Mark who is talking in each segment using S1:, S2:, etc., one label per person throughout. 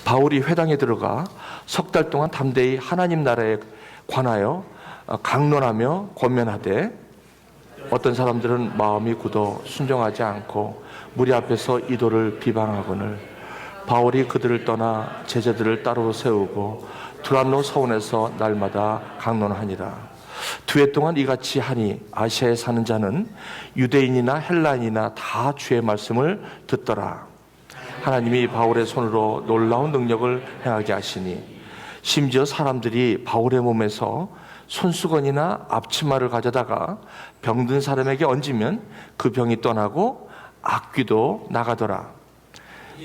S1: 바울이 회당에 들어가 석 달 동안 담대히 하나님 나라에 관하여 강론하며 권면하되 어떤 사람들은 마음이 굳어 순종하지 않고 무리 앞에서 이도를 비방하거늘 바울이 그들을 떠나 제자들을 따로 세우고 두란노 서원에서 날마다 강론하니라. 2해 동안 이같이 하니 아시아에 사는 자는 유대인이나 헬라인이나 다 주의 말씀을 듣더라. 하나님이 바울의 손으로 놀라운 능력을 행하게 하시니 심지어 사람들이 바울의 몸에서 손수건이나 앞치마를 가져다가 병든 사람에게 얹으면 그 병이 떠나고 악귀도 나가더라.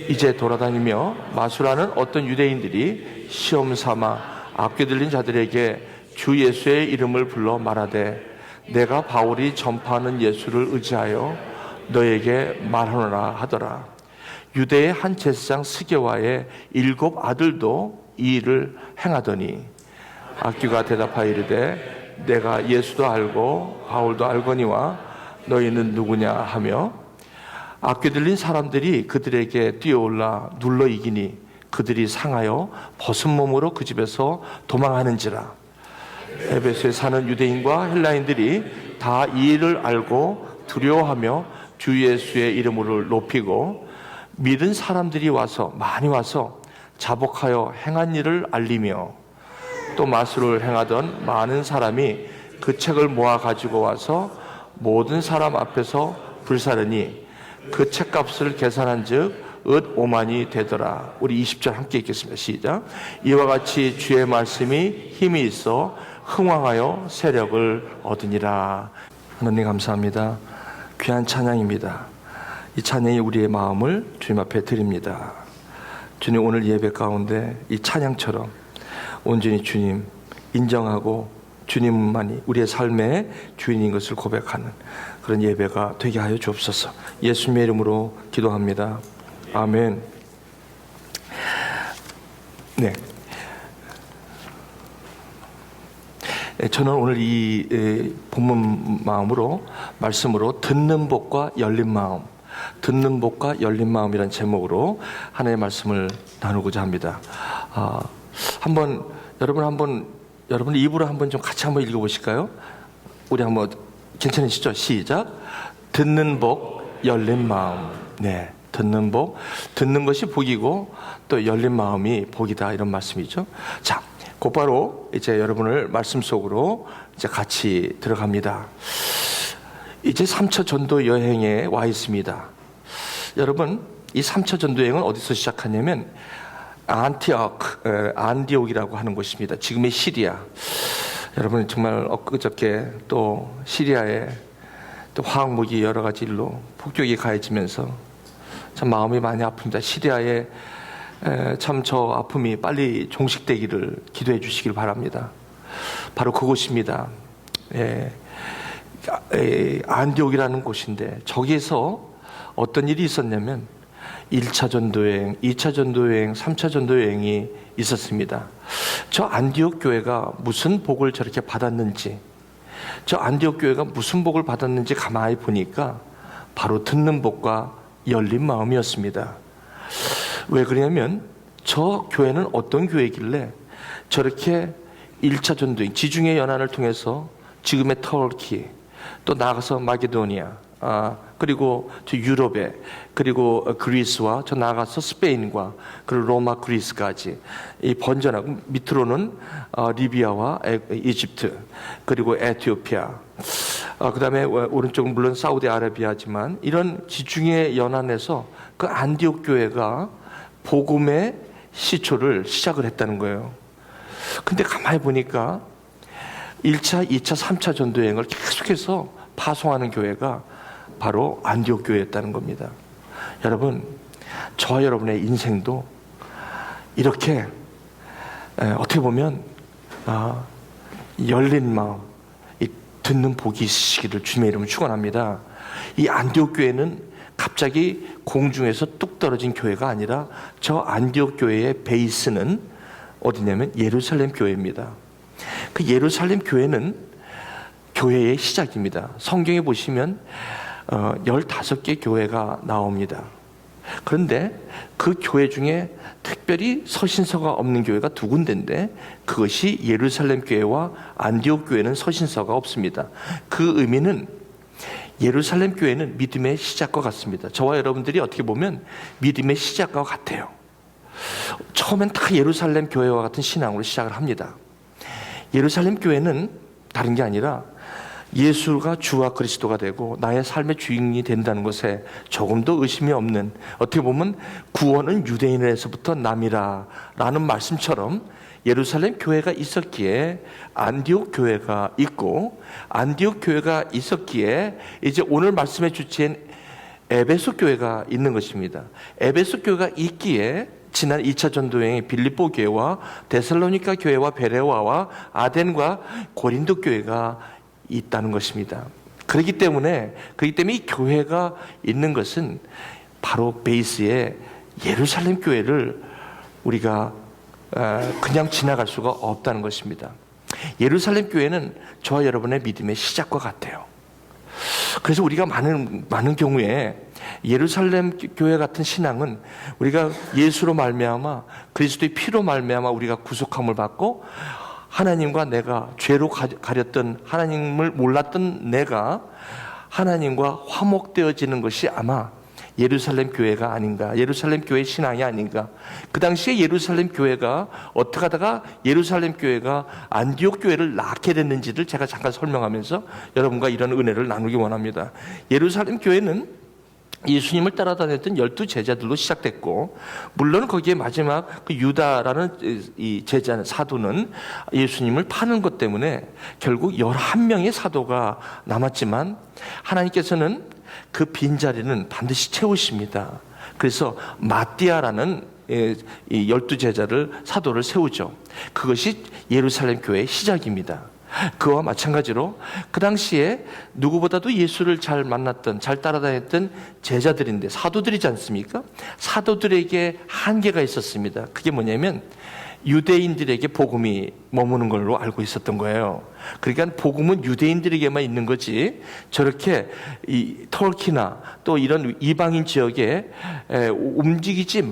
S1: 이제 돌아다니며 마술하는 어떤 유대인들이 시험 삼아 악귀 들린 자들에게 주 예수의 이름을 불러 말하되 내가 바울이 전파하는 예수를 의지하여 너에게 말하노라 하더라. 유대의 한 제사장 스게와의 7 아들도 이 일을 행하더니 악귀가 대답하여 이르되 내가 예수도 알고 바울도 알거니와 너희는 누구냐 하며 악귀 들린 사람들이 그들에게 뛰어올라 눌러 이기니 그들이 상하여 벗은 몸으로 그 집에서 도망하는지라. 에베소에 사는 유대인과 헬라인들이 다 이 일을 알고 두려워하며 주 예수의 이름을 높이고 믿은 사람들이 많이 와서 자복하여 행한 일을 알리며 또 마술을 행하던 많은 사람이 그 책을 모아 가지고 와서 모든 사람 앞에서 불사르니 그 책값을 계산한 즉 읒 5만이 되더라. 우리 20절 함께 읽겠습니다. 시작. 이와 같이 주의 말씀이 힘이 있어 흥왕하여 세력을 얻으니라. 하나님 감사합니다. 귀한 찬양입니다. 이 찬양이 우리의 마음을 주님 앞에 드립니다. 주님, 오늘 예배 가운데 이 찬양처럼 온전히 주님 인정하고 주님만이 우리의 삶의 주인인 것을 고백하는 그런 예배가 되게 하여 주옵소서. 예수님의 이름으로 기도합니다. 아멘. 네. 저는 오늘 이 본문 말씀으로 듣는 복과 열린 마음, 듣는 복과 열린 마음이라는 제목으로 하나님의 말씀을 나누고자 합니다. 여러분 입으로 한번 좀 같이 한번 읽어보실까요? 우리 한번 괜찮으시죠? 시작. 듣는 복, 열린 마음. 네, 듣는 복, 듣는 것이 복이고 또 열린 마음이 복이다, 이런 말씀이죠. 자, 곧바로 이제 여러분을 말씀 속으로 이제 같이 들어갑니다. 이제 3차 전도 여행에 와 있습니다. 여러분, 이 3차 전도 여행은 어디서 시작하냐면 안디옥이라고 하는 곳입니다. 지금의 시리아. 여러분, 정말 엊그저께 또 시리아에 또 화학무기 여러 가지 일로 폭격이 가해지면서 참 마음이 많이 아픕니다. 시리아에 참 저 아픔이 빨리 종식되기를 기도해 주시길 바랍니다. 바로 그곳입니다. 안디옥이라는 곳인데 저기에서 어떤 일이 있었냐면 1차 전도여행, 2차 전도여행, 3차 전도여행이 있었습니다. 저 안디옥 교회가 무슨 복을 저렇게 받았는지, 저 안디옥 교회가 무슨 복을 받았는지 가만히 보니까 바로 듣는 복과 열린 마음이었습니다. 왜 그러냐면 저 교회는 어떤 교회이길래 저렇게 1차 전도행, 지중해 연안을 통해서 지금의 터키, 또 나아가서 마게도니아, 그리고 저 유럽에, 그리고 그리스와 저 나아가서 스페인과 그리고 로마 그리스까지 이 번전하고 밑으로는 리비아와 이집트, 그리고 에티오피아, 그 다음에 오른쪽은 물론 사우디아라비아지만 이런 지중해 연안에서 그 안디옥 교회가 복음의 시초를 시작을 했다는 거예요. 근데 가만히 보니까 1차, 2차, 3차 전도여행을 계속해서 파송하는 교회가 바로 안디옥 교회였다는 겁니다. 여러분, 저와 여러분의 인생도 이렇게 어떻게 보면 열린 마음, 이 듣는 복이 있으시기를 주님의 이름으로 축원합니다. 이 안디옥 교회는 갑자기 공중에서 뚝 떨어진 교회가 아니라 저 안디옥 교회의 베이스는 어디냐면 예루살렘 교회입니다. 그 예루살렘 교회는 교회의 시작입니다. 성경에 보시면 15개 교회가 나옵니다. 그런데 그 교회 중에 특별히 서신서가 없는 교회가 두 군데인데 그것이 예루살렘 교회와 안디옥 교회는 서신서가 없습니다. 그 의미는 예루살렘 교회는 믿음의 시작과 같습니다. 저와 여러분들이 어떻게 보면 믿음의 시작과 같아요. 처음엔 다 예루살렘 교회와 같은 신앙으로 시작을 합니다. 예루살렘 교회는 다른 게 아니라 예수가 주와 그리스도가 되고 나의 삶의 주인이 된다는 것에 조금도 의심이 없는, 어떻게 보면 구원은 유대인에서부터 남이라 라는 말씀처럼 예루살렘 교회가 있었기에 안디옥 교회가 있고, 안디옥 교회가 있었기에 이제 오늘 말씀의 주체인 에베소 교회가 있는 것입니다. 에베소 교회가 있기에 지난 2차 전도여행의 빌립보 교회와 데살로니가 교회와 베레와와 아덴과 고린도 교회가 있다는 것입니다. 그렇기 때문에 이 교회가 있는 것은 바로 베이스에 예루살렘 교회를 우리가 그냥 지나갈 수가 없다는 것입니다. 예루살렘 교회는 저와 여러분의 믿음의 시작과 같아요. 그래서 우리가 많은 경우에 예루살렘 교회 같은 신앙은 우리가 예수로 말미암아 그리스도의 피로 말미암아 우리가 구속함을 받고 하나님과 내가 죄로 가렸던, 하나님을 몰랐던 내가 하나님과 화목되어지는 것이 아마 예루살렘 교회가 아닌가, 예루살렘 교회 신앙이 아닌가. 그 당시에 예루살렘 교회가 어떻게 하다가 예루살렘 교회가 안디옥 교회를 낳게 됐는지를 제가 잠깐 설명하면서 여러분과 이런 은혜를 나누기 원합니다. 예루살렘 교회는 예수님을 따라다녔던 12 제자들로 시작됐고, 물론 거기에 마지막 그 유다라는 이 제자 사도는 예수님을 파는 것 때문에 결국 11명의 사도가 남았지만 하나님께서는 그 빈자리는 반드시 채우십니다. 그래서 마띠아라는 이 12 제자를, 사도를 세우죠. 그것이 예루살렘 교회의 시작입니다. 그와 마찬가지로 그 당시에 누구보다도 예수를 잘 만났던, 잘 따라다녔던 제자들인데 사도들이지 않습니까? 사도들에게 한계가 있었습니다. 그게 뭐냐면 유대인들에게 복음이 머무는 걸로 알고 있었던 거예요. 그러니까 복음은 유대인들에게만 있는 거지, 저렇게 이 터키나 또 이런 이방인 지역에 움직이지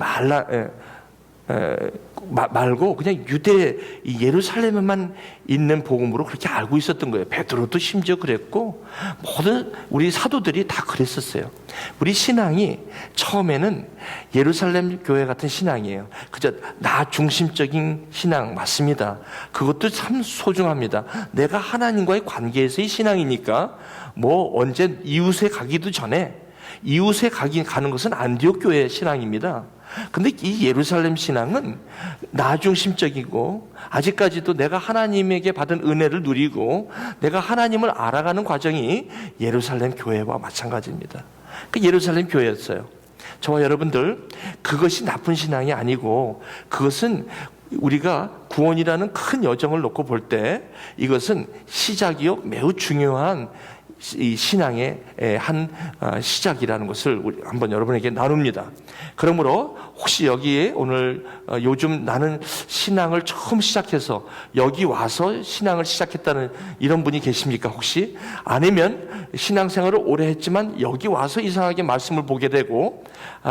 S1: 말고 그냥 유대 예루살렘에만 있는 복음으로 그렇게 알고 있었던 거예요. 베드로도 심지어 그랬고 모든 우리 사도들이 다 그랬었어요. 우리 신앙이 처음에는 예루살렘 교회 같은 신앙이에요. 그저 나 중심적인 신앙 맞습니다. 그것도 참 소중합니다. 내가 하나님과의 관계에서의 신앙이니까 뭐 언제 이웃에 가기도 전에, 이웃에 가는 것은 안디옥 교회의 신앙입니다. 근데 이 예루살렘 신앙은 나 중심적이고 아직까지도 내가 하나님에게 받은 은혜를 누리고 내가 하나님을 알아가는 과정이 예루살렘 교회와 마찬가지입니다. 그 예루살렘 교회였어요. 저와 여러분들, 그것이 나쁜 신앙이 아니고 그것은 우리가 구원이라는 큰 여정을 놓고 볼 때 이것은 시작이요 매우 중요한 이 신앙의 한 시작이라는 것을 우리 한번 여러분에게 나눕니다. 그러므로 혹시 여기에 오늘 요즘 나는 신앙을 처음 시작해서 여기 와서 신앙을 시작했다는 이런 분이 계십니까? 혹시? 아니면 신앙생활을 오래 했지만 여기 와서 이상하게 말씀을 보게 되고,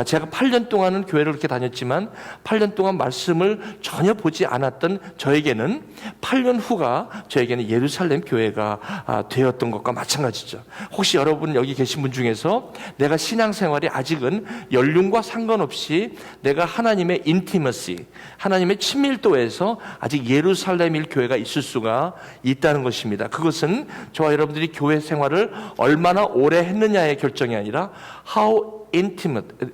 S1: 제가 8년 동안은 교회를 그렇게 다녔지만 8년 동안 말씀을 전혀 보지 않았던 저에게는 8년 후가 저에게는 예루살렘 교회가 되었던 것과 마찬가지죠. 혹시 여러분 여기 계신 분 중에서 내가 신앙생활이 아직은 연륜과 상관없이 내가 하나님의 인티머시, 하나님의 친밀도에서 아직 예루살렘일 교회가 있을 수가 있다는 것입니다. 그것은 저와 여러분들이 교회 생활을 얼마나 오래 했느냐의 결정이 아니라 How intimate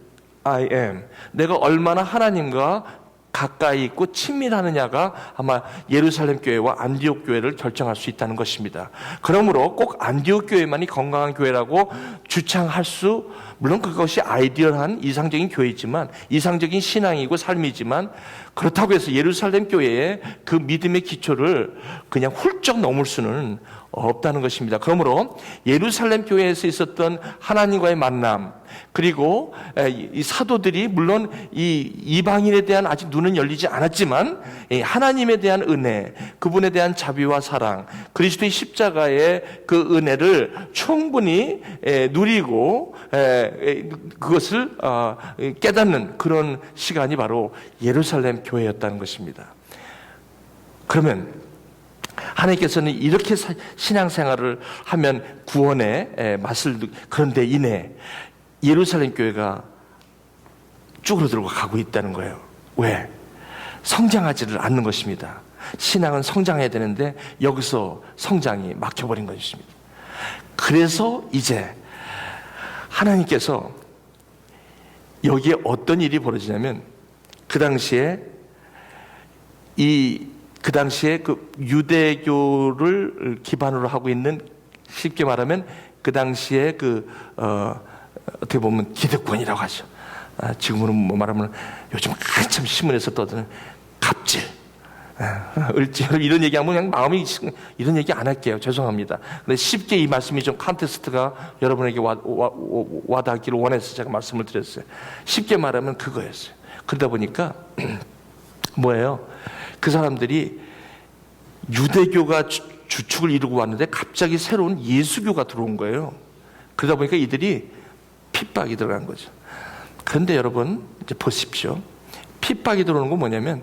S1: I am, 내가 얼마나 하나님과 가까이 있고 친밀하느냐가 아마 예루살렘 교회와 안디옥 교회를 결정할 수 있다는 것입니다. 그러므로 꼭 안디옥 교회만이 건강한 교회라고 주창할 수, 물론 그것이 아이디얼한 이상적인 교회이지만, 이상적인 신앙이고 삶이지만, 그렇다고 해서 예루살렘 교회의 그 믿음의 기초를 그냥 훌쩍 넘을 수는 없다는 것입니다. 그러므로 예루살렘 교회에서 있었던 하나님과의 만남, 그리고 이 사도들이 물론 이 이방인에 대한 아직 눈은 열리지 않았지만 하나님에 대한 은혜, 그분에 대한 자비와 사랑, 그리스도의 십자가의 그 은혜를 충분히 누리고 그것을 깨닫는 그런 시간이 바로 예루살렘 교회였다는 것입니다. 그러면 하나님께서는 이렇게 신앙생활을 하면 구원의 맛을 그런데 이내 예루살렘 교회가 쭈그러들고 가고 있다는 거예요. 왜? 성장하지를 않는 것입니다. 신앙은 성장해야 되는데 여기서 성장이 막혀버린 것입니다. 그래서 이제 하나님께서 여기에 어떤 일이 벌어지냐면 그 당시에 그 유대교를 기반으로 하고 있는, 쉽게 말하면 그 당시에 어떻게 보면 기득권이라고 하죠. 지금으로 뭐 말하면 요즘 한참 신문에서 떠드는 갑질, 을지, 이런 얘기하면 그냥 마음이, 이런 얘기 안 할게요. 죄송합니다. 근데 쉽게 이 말씀이 좀 컨텍스트가 여러분에게 와닿기를 원해서 제가 말씀을 드렸어요. 쉽게 말하면 그거였어요. 그러다 보니까 뭐예요? 그 사람들이 유대교가 주축을 이루고 왔는데 갑자기 새로운 예수교가 들어온 거예요. 그러다 보니까 이들이 핍박이 들어간 거죠. 그런데 여러분 이제 보십시오. 핍박이 들어오는 건 뭐냐면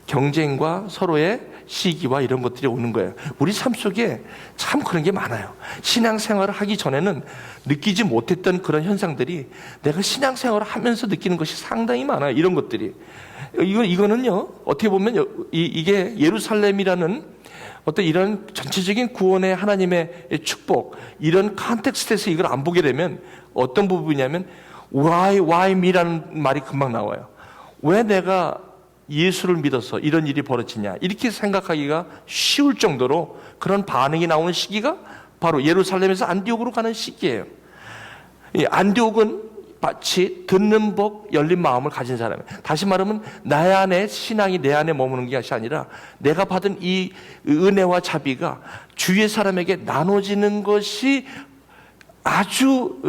S1: 경쟁과 서로의 시기와 이런 것들이 오는 거예요. 우리 삶 속에 참 그런 게 많아요. 신앙생활을 하기 전에는 느끼지 못했던 그런 현상들이 내가 신앙생활을 하면서 느끼는 것이 상당히 많아요. 이런 것들이. 이거는요, 어떻게 보면 이게 예루살렘이라는 어떤 이런 전체적인 구원의 하나님의 축복, 이런 컨텍스트에서 이걸 안 보게 되면 어떤 부분이냐면 why me라는 말이 금방 나와요. 왜 내가 예수를 믿어서 이런 일이 벌어지냐, 이렇게 생각하기가 쉬울 정도로 그런 반응이 나오는 시기가 바로 예루살렘에서 안디옥으로 가는 시기예요. 이 안디옥은 마치 듣는 법 열린 마음을 가진 사람이에요. 다시 말하면 나의 안에 신앙이 내 안에 머무는 것이 아니라 내가 받은 이 은혜와 자비가 주위의 사람에게 나눠지는 것이 아주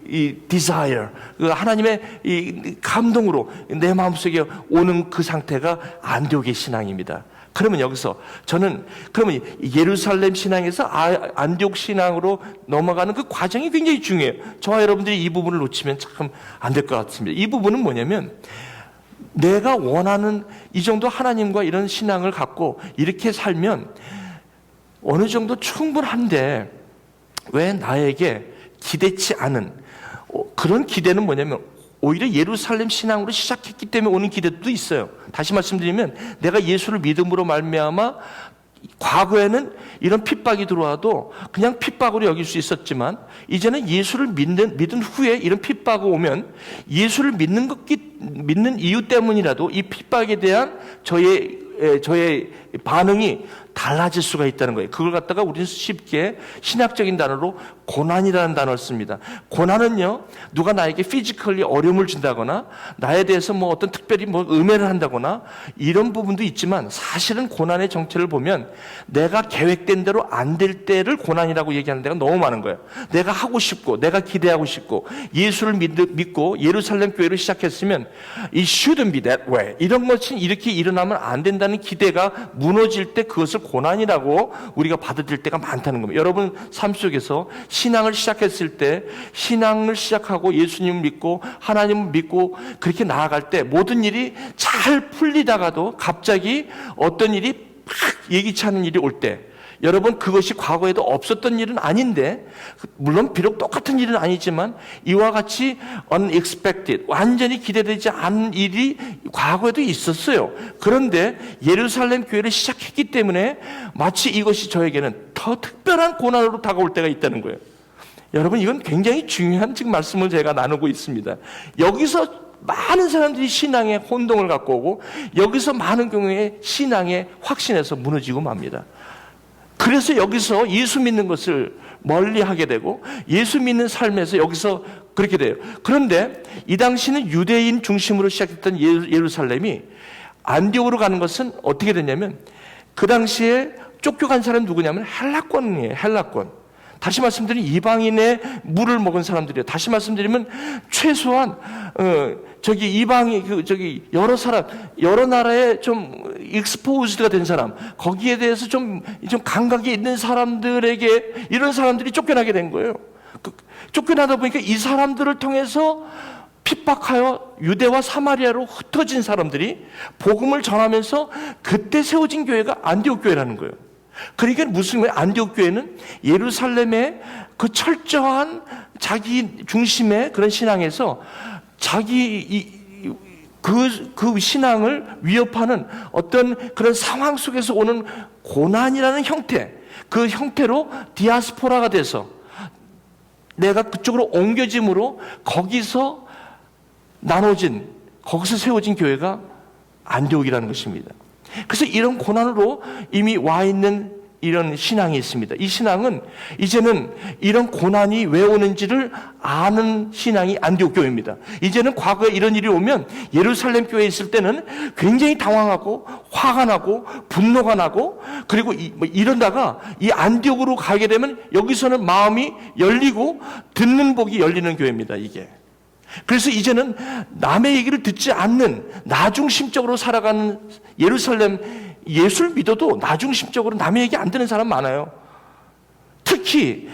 S1: 이 desire, 하나님의 이 감동으로 내 마음속에 오는 그 상태가 안디옥의 신앙입니다. 그러면 여기서 저는 그러면 예루살렘 신앙에서 안디옥 신앙으로 넘어가는 그 과정이 굉장히 중요해요. 저와 여러분들이 이 부분을 놓치면 참 안 될 것 같습니다. 이 부분은 뭐냐면 내가 원하는 이 정도 하나님과 이런 신앙을 갖고 이렇게 살면 어느 정도 충분한데 왜 나에게 기대치 않은 그런 기대는 뭐냐면 오히려 예루살렘 신앙으로 시작했기 때문에 오는 기대도 있어요. 다시 말씀드리면 내가 예수를 믿음으로 말미암아 과거에는 이런 핍박이 들어와도 그냥 핍박으로 여길 수 있었지만 이제는 예수를 믿은 후에 이런 핍박이 오면 예수를 믿는 이유 때문이라도 이 핍박에 대한 저의 반응이 달라질 수가 있다는 거예요. 그걸 갖다가 우리는 쉽게 신학적인 단어로 고난이라는 단어를 씁니다. 고난은요, 누가 나에게 피지컬리 어려움을 준다거나 나에 대해서 뭐 어떤 특별히 뭐 음해를 한다거나 이런 부분도 있지만 사실은 고난의 정체를 보면 내가 계획된 대로 안 될 때를 고난이라고 얘기하는 데가 너무 많은 거예요. 내가 하고 싶고 내가 기대하고 싶고 예수를 믿고 예루살렘 교회를 시작했으면 it shouldn't be that way, 이런 것이 이렇게 일어나면 안 된다는 기대가 무너질 때 그것을 고난이라고 우리가 받아들일 때가 많다는 겁니다. 여러분 삶 속에서 신앙을 시작했을 때 신앙을 시작하고 예수님을 믿고 하나님을 믿고 그렇게 나아갈 때 모든 일이 잘 풀리다가도 갑자기 어떤 일이 막 예기치 않은 일이 올 때 여러분 그것이 과거에도 없었던 일은 아닌데 물론 비록 똑같은 일은 아니지만 이와 같이 unexpected, 완전히 기대되지 않은 일이 과거에도 있었어요. 그런데 예루살렘 교회를 시작했기 때문에 마치 이것이 저에게는 더 특별한 고난으로 다가올 때가 있다는 거예요. 여러분 이건 굉장히 중요한 지금 말씀을 제가 나누고 있습니다. 여기서 많은 사람들이 신앙의 혼동을 갖고 오고 여기서 많은 경우에 신앙의 확신에서 무너지고 맙니다. 그래서 여기서 예수 믿는 것을 멀리하게 되고 예수 믿는 삶에서 여기서 그렇게 돼요. 그런데 이 당시는 유대인 중심으로 시작했던 예루살렘이 안디옥으로 가는 것은 어떻게 됐냐면 그 당시에 쫓겨간 사람이 누구냐면 헬라권이에요. 헬라권. 다시 말씀드리면 이방인의 물을 먹은 사람들이에요. 다시 말씀드리면 최소한 이방이 여러 사람, 여러 나라에 좀 익스포즈가 된 사람, 거기에 대해서 좀 감각이 있는 사람들에게 이런 사람들이 쫓겨나게 된 거예요. 쫓겨나다 보니까 이 사람들을 통해서 핍박하여 유대와 사마리아로 흩어진 사람들이 복음을 전하면서 그때 세워진 교회가 안디옥 교회라는 거예요. 그러니까 무슨 말이에요? 안디옥 교회는 예루살렘의 그 철저한 자기 중심의 그런 신앙에서 그 신앙을 위협하는 어떤 그런 상황 속에서 오는 고난이라는 형태, 그 형태로 디아스포라가 돼서 내가 그쪽으로 옮겨짐으로 거기서 나눠진, 거기서 세워진 교회가 안디옥이라는 것입니다. 그래서 이런 고난으로 이미 와 있는 이런 신앙이 있습니다. 이 신앙은 이제는 이런 고난이 왜 오는지를 아는 신앙이 안디옥 교회입니다. 이제는 과거에 이런 일이 오면 예루살렘 교회에 있을 때는 굉장히 당황하고 화가 나고 분노가 나고 그리고 이러다가 이 안디옥으로 가게 되면 여기서는 마음이 열리고 듣는 복이 열리는 교회입니다. 이게. 그래서 이제는 남의 얘기를 듣지 않는 나중심적으로 살아가는 예루살렘, 예수를 믿어도 나중심적으로 남의 얘기 안 듣는 사람 많아요. 특히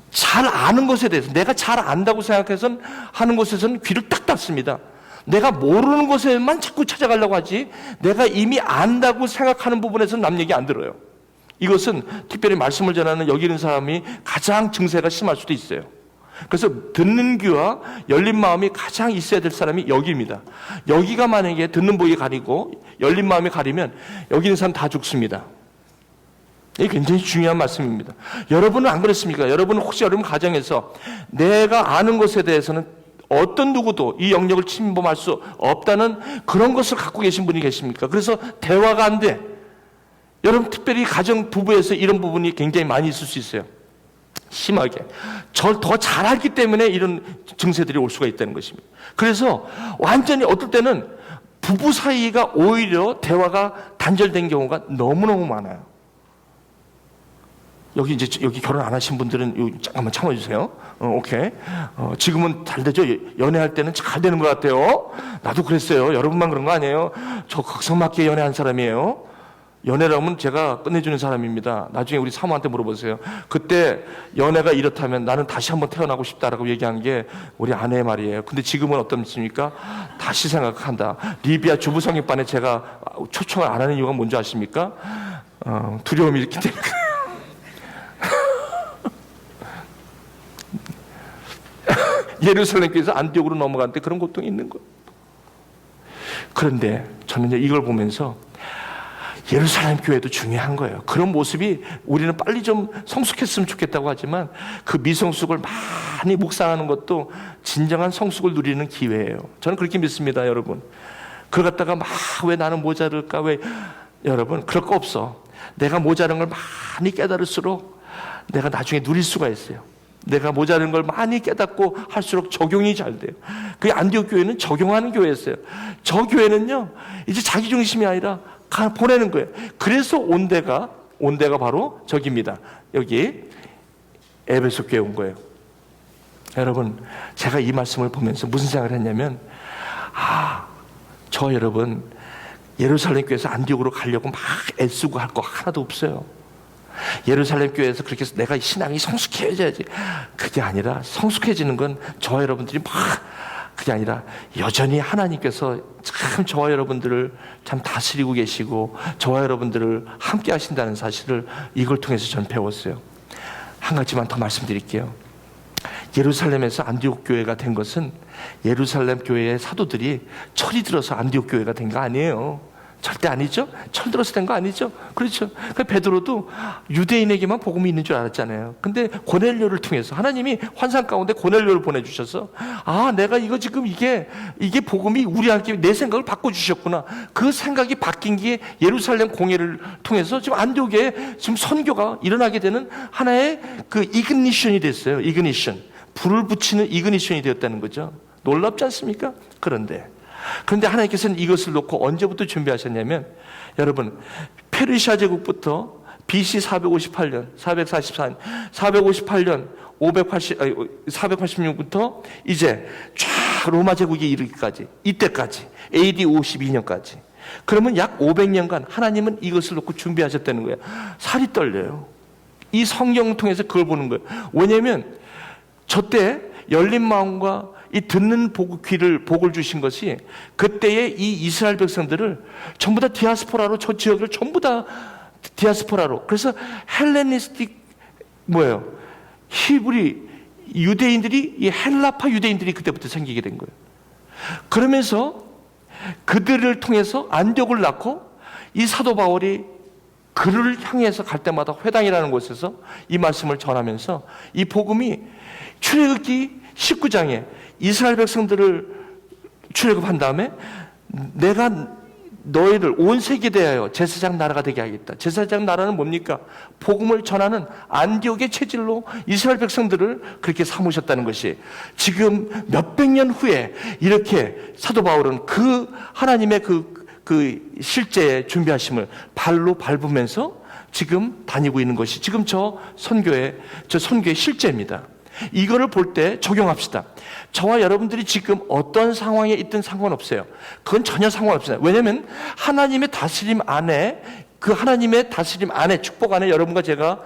S1: 잘 아는 것에 대해서, 내가 잘 안다고 생각해서 하는 것에서는 귀를 딱 닫습니다. 내가 모르는 것에만 자꾸 찾아가려고 하지, 내가 이미 안다고 생각하는 부분에서는 남 얘기 안 들어요. 이것은 특별히 말씀을 전하는 여기 있는 사람이 가장 증세가 심할 수도 있어요. 그래서 듣는 귀와 열린 마음이 가장 있어야 될 사람이 여기입니다. 여기가 만약에 듣는 복이 가리고 열린 마음이 가리면 여기 있는 사람 다 죽습니다. 이게 굉장히 중요한 말씀입니다. 여러분은 안 그렇습니까? 여러분은 혹시 여러분 가정에서 내가 아는 것에 대해서는 어떤 누구도 이 영역을 침범할 수 없다는 그런 것을 갖고 계신 분이 계십니까? 그래서 대화가 안 돼. 여러분 특별히 가정 부부에서 이런 부분이 굉장히 많이 있을 수 있어요. 심하게. 절 더 잘 알기 때문에 이런 증세들이 올 수가 있다는 것입니다. 그래서 완전히 어떨 때는 부부 사이가 오히려 대화가 단절된 경우가 너무너무 많아요. 여기 결혼 안 하신 분들은 잠깐만 참아주세요. 오케이. 지금은 잘 되죠? 연애할 때는 잘 되는 것 같아요. 나도 그랬어요. 여러분만 그런 거 아니에요? 저 극성맞게 연애한 사람이에요. 연애라면 제가 끝내주는 사람입니다. 나중에 우리 사모한테 물어보세요. 그때 연애가 이렇다면 나는 다시 한번 태어나고 싶다라고 얘기한 게 우리 아내의 말이에요. 근데 지금은 어떻습니까? 다시 생각한다. 리비아 주부성경반에 제가 초청을 안 하는 이유가 뭔지 아십니까? 두려움이 있기 때문에. 예루살렘 교회에서 안디옥으로 넘어갔는데 그런 고통이 있는 거예요. 그런데 저는 이걸 보면서 예루살렘 교회도 중요한 거예요. 그런 모습이 우리는 빨리 좀 성숙했으면 좋겠다고 하지만 그 미성숙을 많이 묵상하는 것도 진정한 성숙을 누리는 기회예요. 저는 그렇게 믿습니다, 여러분. 그걸 갖다가 막 왜 나는 모자랄까? 왜 여러분 그럴 거 없어. 내가 모자란 걸 많이 깨달을수록 내가 나중에 누릴 수가 있어요. 내가 모자란 걸 많이 깨닫고 할수록 적용이 잘 돼요. 그 안디옥 교회는 적용하는 교회였어요. 저 교회는요, 이제 자기 중심이 아니라 보내는 거예요. 그래서 온 데가 바로 저기입니다. 여기 에베소 교회 온 거예요. 여러분, 제가 이 말씀을 보면서 무슨 생각을 했냐면, 저 여러분 예루살렘 교회에서 안디옥으로 가려고 막 애쓰고 할 거 하나도 없어요. 예루살렘 교회에서 그렇게 해서 내가 신앙이 성숙해져야지. 그게 아니라 성숙해지는 건 저와 여러분들이 그게 아니라 여전히 하나님께서 참 저와 여러분들을 참 다스리고 계시고 저와 여러분들을 함께 하신다는 사실을 이걸 통해서 저는 배웠어요. 한 가지만 더 말씀드릴게요. 예루살렘에서 안디옥 교회가 된 것은 예루살렘 교회의 사도들이 철이 들어서 안디옥 교회가 된 거 아니에요. 절대 아니죠. 철 들어서 된 거 아니죠. 그렇죠. 그러니까 베드로도 유대인에게만 복음이 있는 줄 알았잖아요. 근데 고넬료를 통해서 하나님이 환상 가운데 고넬료를 보내주셔서 내가 이거 지금 이게 복음이 우리에게 내 생각을 바꿔주셨구나. 그 생각이 바뀐 게 예루살렘 공예를 통해서 지금 안디옥에 지금 선교가 일어나게 되는 하나의 그 이그니션이 됐어요. 이그니션. 불을 붙이는 이그니션이 되었다는 거죠. 놀랍지 않습니까? 그런데 하나님께서는 이것을 놓고 언제부터 준비하셨냐면, 여러분 페르시아 제국부터 BC 458년, 444년, 458년, 486부터 이제 쫙 로마 제국에 이르기까지, 이때까지, AD 52년까지. 그러면 약 500년간 하나님은 이것을 놓고 준비하셨다는 거예요. 살이 떨려요. 이 성경을 통해서 그걸 보는 거예요. 왜냐하면 저때 열린 마음과 이 듣는 복을 주신 것이 그때의 이 이스라엘 백성들을 전부 다 디아스포라로, 저 지역을 전부 다 디아스포라로, 그래서 헬레니스틱 뭐예요? 히브리 유대인들이, 이 헬라파 유대인들이 그때부터 생기게 된 거예요. 그러면서 그들을 통해서 안디옥을 낳고 이 사도 바울이 그를 향해서 갈 때마다 회당이라는 곳에서 이 말씀을 전하면서 이 복음이 출애굽기 19장에 이스라엘 백성들을 출애굽한 다음에 내가 너희를 온 세계에 대하여 제사장 나라가 되게 하겠다. 제사장 나라는 뭡니까? 복음을 전하는 안디옥의 체질로 이스라엘 백성들을 그렇게 삼으셨다는 것이, 지금 몇백 년 후에 이렇게 사도 바울은 그 하나님의 그 실제의 준비하심을 발로 밟으면서 지금 다니고 있는 것이 지금 저 선교의 실제입니다. 이거를 볼 때 적용합시다. 저와 여러분들이 지금 어떤 상황에 있든 상관없어요. 그건 전혀 상관없어요. 왜냐하면 하나님의 다스림 안에, 그 하나님의 다스림 안에, 축복 안에 여러분과 제가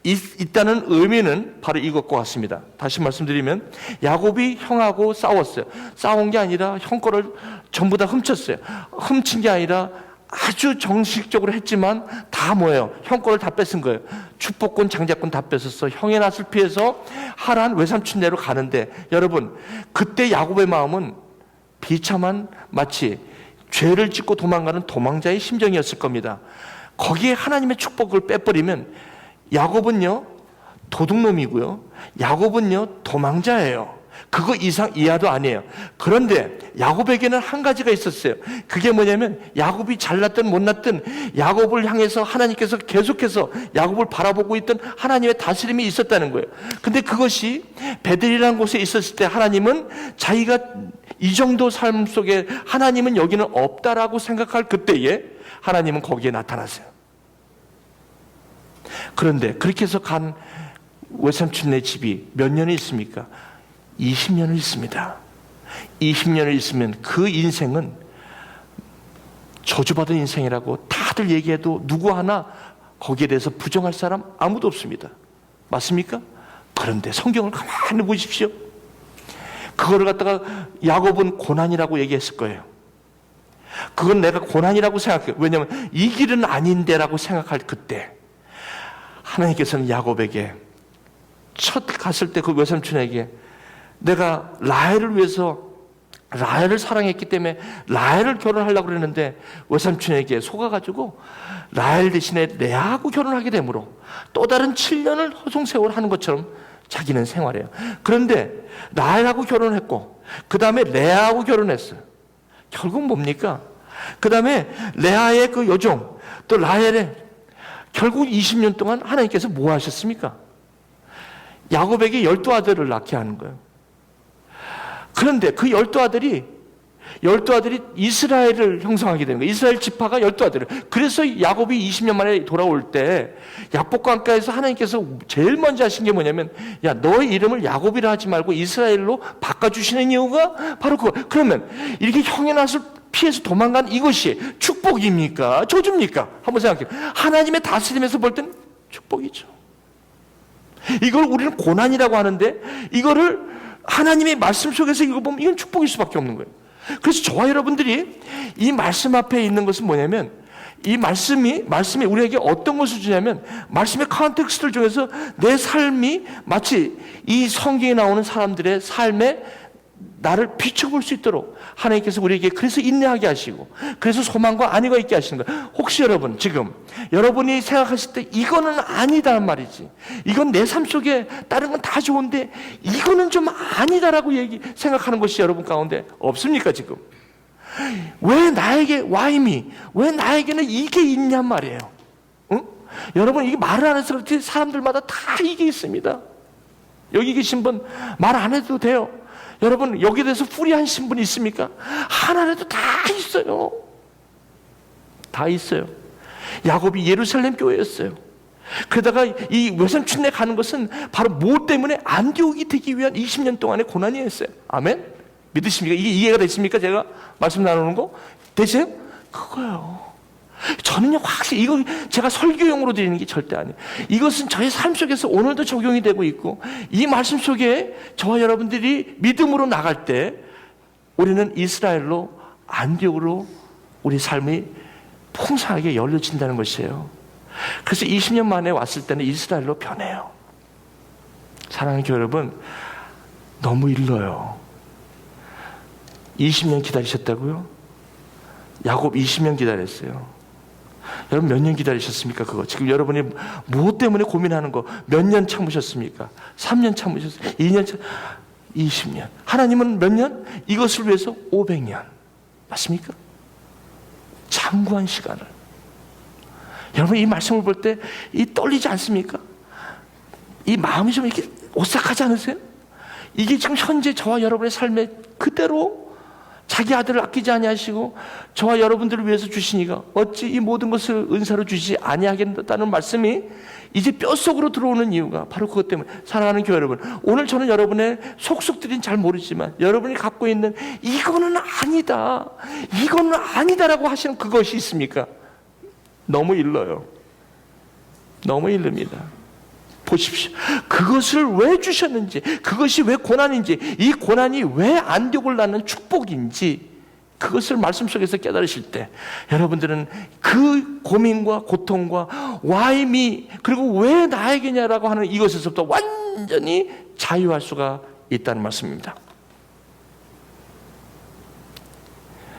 S1: 있다는 의미는 바로 이것과 같습니다. 다시 말씀드리면 야곱이 형하고 싸웠어요. 싸운 게 아니라 형 거를 전부 다 훔쳤어요. 훔친 게 아니라 아주 정식적으로 했지만 다 뭐예요? 형 거를 다 뺏은 거예요. 축복권, 장자권 다 뺏었어. 형의 낯을 피해서 하란 외삼촌네로 가는데, 여러분 그때 야곱의 마음은 비참한, 마치 죄를 짓고 도망가는 도망자의 심정이었을 겁니다. 거기에 하나님의 축복을 빼버리면 야곱은요 도둑놈이고요, 야곱은요 도망자예요. 그거 이상 이하도 아니에요. 그런데 야곱에게는 한 가지가 있었어요. 그게 뭐냐면 야곱이 잘났든 못났든 야곱을 향해서 하나님께서 계속해서 야곱을 바라보고 있던 하나님의 다스림이 있었다는 거예요. 근데 그것이 베델이라는 곳에 있었을 때 하나님은 자기가 이 정도 삶 속에 하나님은 여기는 없다라고 생각할 그때에 하나님은 거기에 나타났어요. 그런데 그렇게 해서 간 외삼촌네 집이 몇 년이 있습니까? 20년을 있습니다. 20년을 있으면 그 인생은 저주받은 인생이라고 다들 얘기해도 누구 하나 거기에 대해서 부정할 사람 아무도 없습니다. 맞습니까? 그런데 성경을 가만히 보십시오. 그거를 갖다가 야곱은 고난이라고 얘기했을 거예요. 그건 내가 고난이라고 생각해요. 왜냐하면 이 길은 아닌데라고 생각할 그때 하나님께서는 야곱에게 첫 갔을 때 그 외삼촌에게 내가 라헬을 위해서, 라헬을 사랑했기 때문에 라헬을 결혼하려고 그랬는데 외삼촌에게 속아가지고 라헬 대신에 레아하고 결혼하게 되므로 또 다른 7년을 허송세월 하는 것처럼 자기는 생활해요. 그런데 라헬하고 결혼했고 그 다음에 레아하고 결혼했어요. 결국 뭡니까? 그 다음에 레아의 그 여종 또 라헬의, 결국 20년 동안 하나님께서 뭐 하셨습니까? 야곱에게 12아들을 낳게 하는 거예요. 그런데 그 12아들이 이스라엘을 형성하게 되는 거예요. 이스라엘 지파가 12아들을. 그래서 야곱이 20년 만에 돌아올 때 약복강가에서 하나님께서 제일 먼저 하신 게 뭐냐면, 야, 너의 이름을 야곱이라 하지 말고 이스라엘로 바꿔주시는 이유가 바로 그거. 그러면 이렇게 형의 낯을 피해서 도망간 이것이 축복입니까? 저주입니까? 한번 생각해요. 하나님의 다스림에서 볼 때는 축복이죠. 이걸 우리는 고난이라고 하는데 이거를 하나님의 말씀 속에서 읽어보면 이건 축복일 수밖에 없는 거예요. 그래서 저와 여러분들이 이 말씀 앞에 있는 것은 뭐냐면, 이 말씀이 우리에게 어떤 것을 주냐면, 말씀의 컨텍스트를 중에서 내 삶이 마치 이 성경에 나오는 사람들의 삶에 나를 비춰볼 수 있도록 하나님께서 우리에게 그래서 인내하게 하시고, 그래서 소망과 안위가 있게 하시는 거예요. 혹시 여러분 지금 여러분이 생각하실 때 이거는 아니다란 말이지, 이건 내 삶 속에 다른 건 다 좋은데 이거는 좀 아니다라고 생각하는 것이 여러분 가운데 없습니까? 지금 왜 나에게 왜 나에게는 이게 있냔 말이에요. 응? 여러분 이게 말을 안 해서 그렇지 사람들마다 다 이게 있습니다. 여기 계신 분 말 안 해도 돼요. 여러분 여기에 대해서 풀이하신 분 있습니까? 하나라도 다 있어요. 다 있어요. 야곱이 예루살렘 교회였어요. 그러다가 이 외삼촌네 가는 것은 바로 뭐 때문에 안디옥이 되기 위한 20년 동안의 고난이었어요. 아멘? 믿으십니까? 이게 이해가 되십니까? 제가 말씀 나누는 거? 되세요? 그거예요. 저는요, 확실히 이거 제가 설교용으로 드리는 게 절대 아니에요. 이것은 저의 삶 속에서 오늘도 적용이 되고 있고, 이 말씀 속에 저와 여러분들이 믿음으로 나갈 때 우리는 이스라엘로, 안디옥으로 우리 삶이 풍성하게 열려진다는 것이에요. 그래서 20년 만에 왔을 때는 이스라엘로 변해요. 사랑하는 교회 여러분, 너무 일러요. 20년 기다리셨다고요? 야곱 20년 기다렸어요. 여러분 몇 년 기다리셨습니까? 그거 지금 여러분이 무엇 때문에 고민하는 거 몇 년 참으셨습니까? 3년 참으셨어요? 2년 20년. 하나님은 몇 년? 이것을 위해서 500년. 맞습니까? 장구한 시간을. 여러분 이 말씀을 볼 때 이 떨리지 않습니까? 이 마음이 좀 이렇게 오싹하지 않으세요? 이게 지금 현재 저와 여러분의 삶에 그대로 자기 아들을 아끼지 아니하시고 저와 여러분들을 위해서 주시니가 어찌 이 모든 것을 은사로 주시지 아니하겠다는 말씀이 이제 뼛속으로 들어오는 이유가 바로 그것 때문에. 사랑하는 교회 여러분, 오늘 저는 여러분의 속속들은 잘 모르지만 여러분이 갖고 있는 이거는 아니다, 이거는 아니다라고 하시는 그것이 있습니까? 너무 일러요. 너무 일릅니다. 보십시오. 그것을 왜 주셨는지, 그것이 왜 고난인지, 이 고난이 왜 안디옥을 낳는 축복인지 그것을 말씀 속에서 깨달으실 때 여러분들은 그 고민과 고통과 Why me? 그리고 왜 나에게냐라고 하는 이것에서부터 완전히 자유할 수가 있다는 말씀입니다.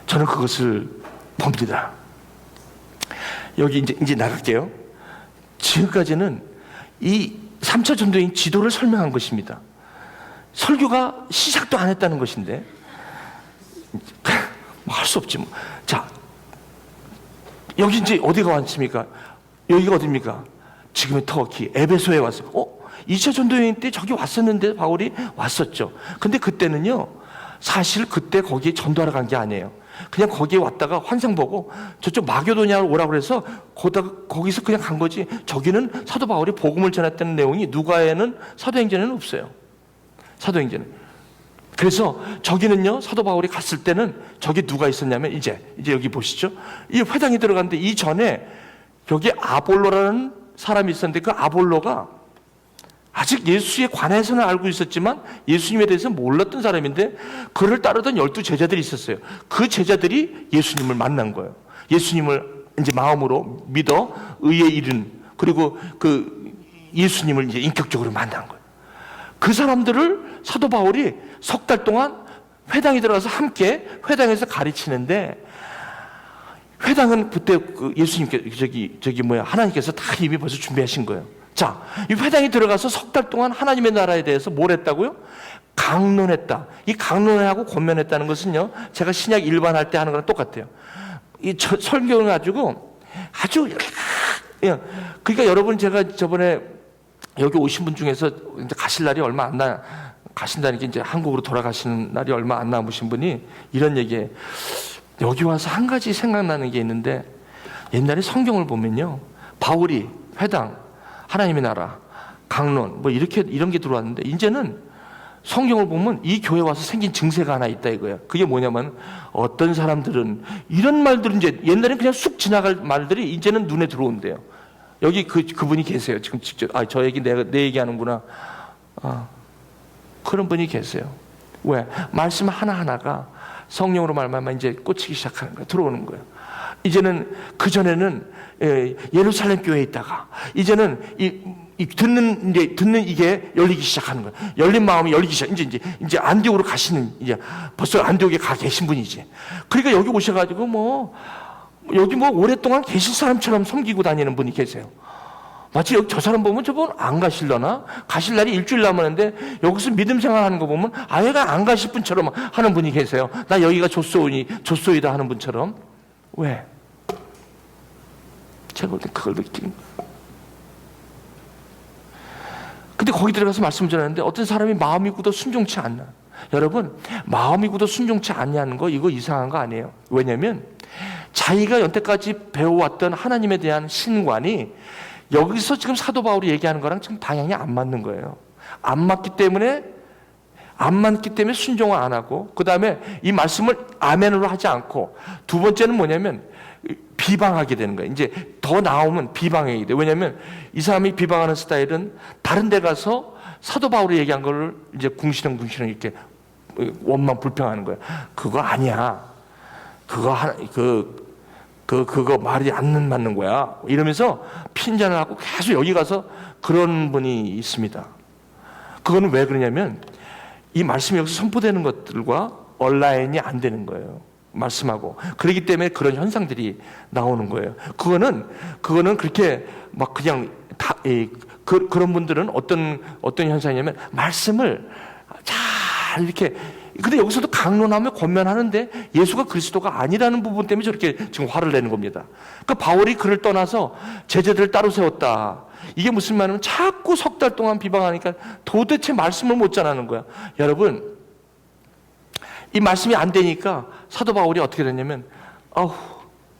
S1: 저는 그것을 봅니다. 여기 이제 나갈게요. 지금까지는 이 3차 전도인 지도를 설명한 것입니다. 설교가 시작도 안 했다는 것인데 뭐 할 수 없지 뭐. 자, 여기 이제 어디가 왔습니까? 여기가 어디입니까? 지금의 터키 에베소에 왔어요. 2차 전도여행 때 저기 왔었는데 바울이 왔었죠. 근데 그때는요, 사실 그때 거기에 전도하러 간 게 아니에요. 그냥 거기에 왔다가 환상 보고 저쪽 마게도냐로 오라고 그래서 거기서 그냥 간 거지. 저기는 사도 바울이 복음을 전했다는 내용이 누가에는 사도행전에는 없어요. 사도행전은. 그래서 저기는요, 사도 바울이 갔을 때는 저기 누가 있었냐면 이제 여기 보시죠. 이 회당에 들어갔는데 이 전에 여기 아볼로라는 사람이 있었는데 그 아볼로가 아직 예수에 관해서는 알고 있었지만 예수님에 대해서 몰랐던 사람인데 그를 따르던 12 제자들이 있었어요. 그 제자들이 예수님을 만난 거예요. 예수님을 이제 마음으로 믿어 의에 이른, 그리고 그 예수님을 이제 인격적으로 만난 거예요. 그 사람들을 사도 바울이 석 달 동안 회당에 들어가서 함께 회당에서 가르치는데, 회당은 그때 그 예수님께 하나님께서 다 이미 벌써 준비하신 거예요. 자, 이 회당에 들어가서 석 달 동안 하나님의 나라에 대해서 뭘 했다고요? 강론했다. 이 강론하고 권면했다는 것은요, 제가 신약 일반할 때 하는 거랑 똑같아요. 이 설교를 가지고 아주, 그러니까 여러분, 제가 저번에 여기 오신 분 중에서 이제 가실 날이 얼마 안 가신다는 게 이제 한국으로 돌아가시는 날이 얼마 안 남으신 분이 이런 얘기에, 여기 와서 한 가지 생각나는 게 있는데, 옛날에 성경을 보면요, 바울이 회당, 하나님의 나라, 강론, 뭐 이런 게 들어왔는데, 이제는 성경을 보면 이 교회 와서 생긴 증세가 하나 있다 이거야. 그게 뭐냐면, 어떤 사람들은 이런 말들은 이제 옛날엔 그냥 쑥 지나갈 말들이 이제는 눈에 들어온대요. 여기 그분이 계세요. 지금 직접, 저 얘기 내 얘기하는구나. 그런 분이 계세요. 왜? 말씀 하나하나가 성령으로 말미암아 이제 꽂히기 시작하는 거예요. 들어오는 거예요. 이제는, 그전에는 예루살렘 교회에 있다가 이제는 듣는 이게 열리기 시작하는 거예요. 열린 마음이 열리기 시작. 이제 안디옥으로 가시는, 이제 벌써 안디옥에 가 계신 분이지. 그러니까 여기 오셔가지고 여기 오랫동안 계신 사람처럼 섬기고 다니는 분이 계세요. 마치 여기 저 사람 보면 저분 안 가실려나? 가실 날이 일주일 남았는데 여기서 믿음 생활하는 거 보면 아예가 안 가실 분처럼 하는 분이 계세요. 나 여기가 좋소이다 하는 분처럼. 왜? 제가 볼 때 그걸 느끼는 거예요. 근데 거기 들어가서 말씀을 전하는데 어떤 사람이 마음이 굳어 순종치 않나. 여러분, 마음이 굳어 순종치 않냐는 거, 이거 이상한 거 아니에요. 왜냐면 자기가 여태까지 배워왔던 하나님에 대한 신관이 여기서 지금 사도 바울이 얘기하는 거랑 지금 방향이 안 맞는 거예요. 안 맞기 때문에 순종을 안 하고, 그 다음에 이 말씀을 아멘으로 하지 않고, 두 번째는 뭐냐면 비방하게 되는 거예요. 이제 더 나오면 비방하게 돼. 왜냐하면 이 사람이 비방하는 스타일은 다른 데 가서 사도 바울이 얘기한 거를 이제 궁시렁 이렇게 원망 불평하는 거예요. 그거 아니야. 그거 말이 안 맞는 거야. 이러면서 핀잔을 하고 계속 여기 가서 그런 분이 있습니다. 그거는 왜 그러냐면 이 말씀이 여기서 선포되는 것들과 온라인이 안 되는 거예요. 말씀하고. 그렇기 때문에 그런 현상들이 나오는 거예요. 그거는 그렇게 막 그냥 그런 분들은 어떤 현상이냐면 말씀을 잘 이렇게, 근데 여기서도 강론하며 권면하는데 예수가 그리스도가 아니라는 부분 때문에 저렇게 지금 화를 내는 겁니다. 그러니까 바울이 그를 떠나서 제자들을 따로 세웠다. 이게 무슨 말이냐면 자꾸 석 달 동안 비방하니까 도대체 말씀을 못 전하는 거야. 여러분, 이 말씀이 안 되니까 사도 바울이 어떻게 됐냐면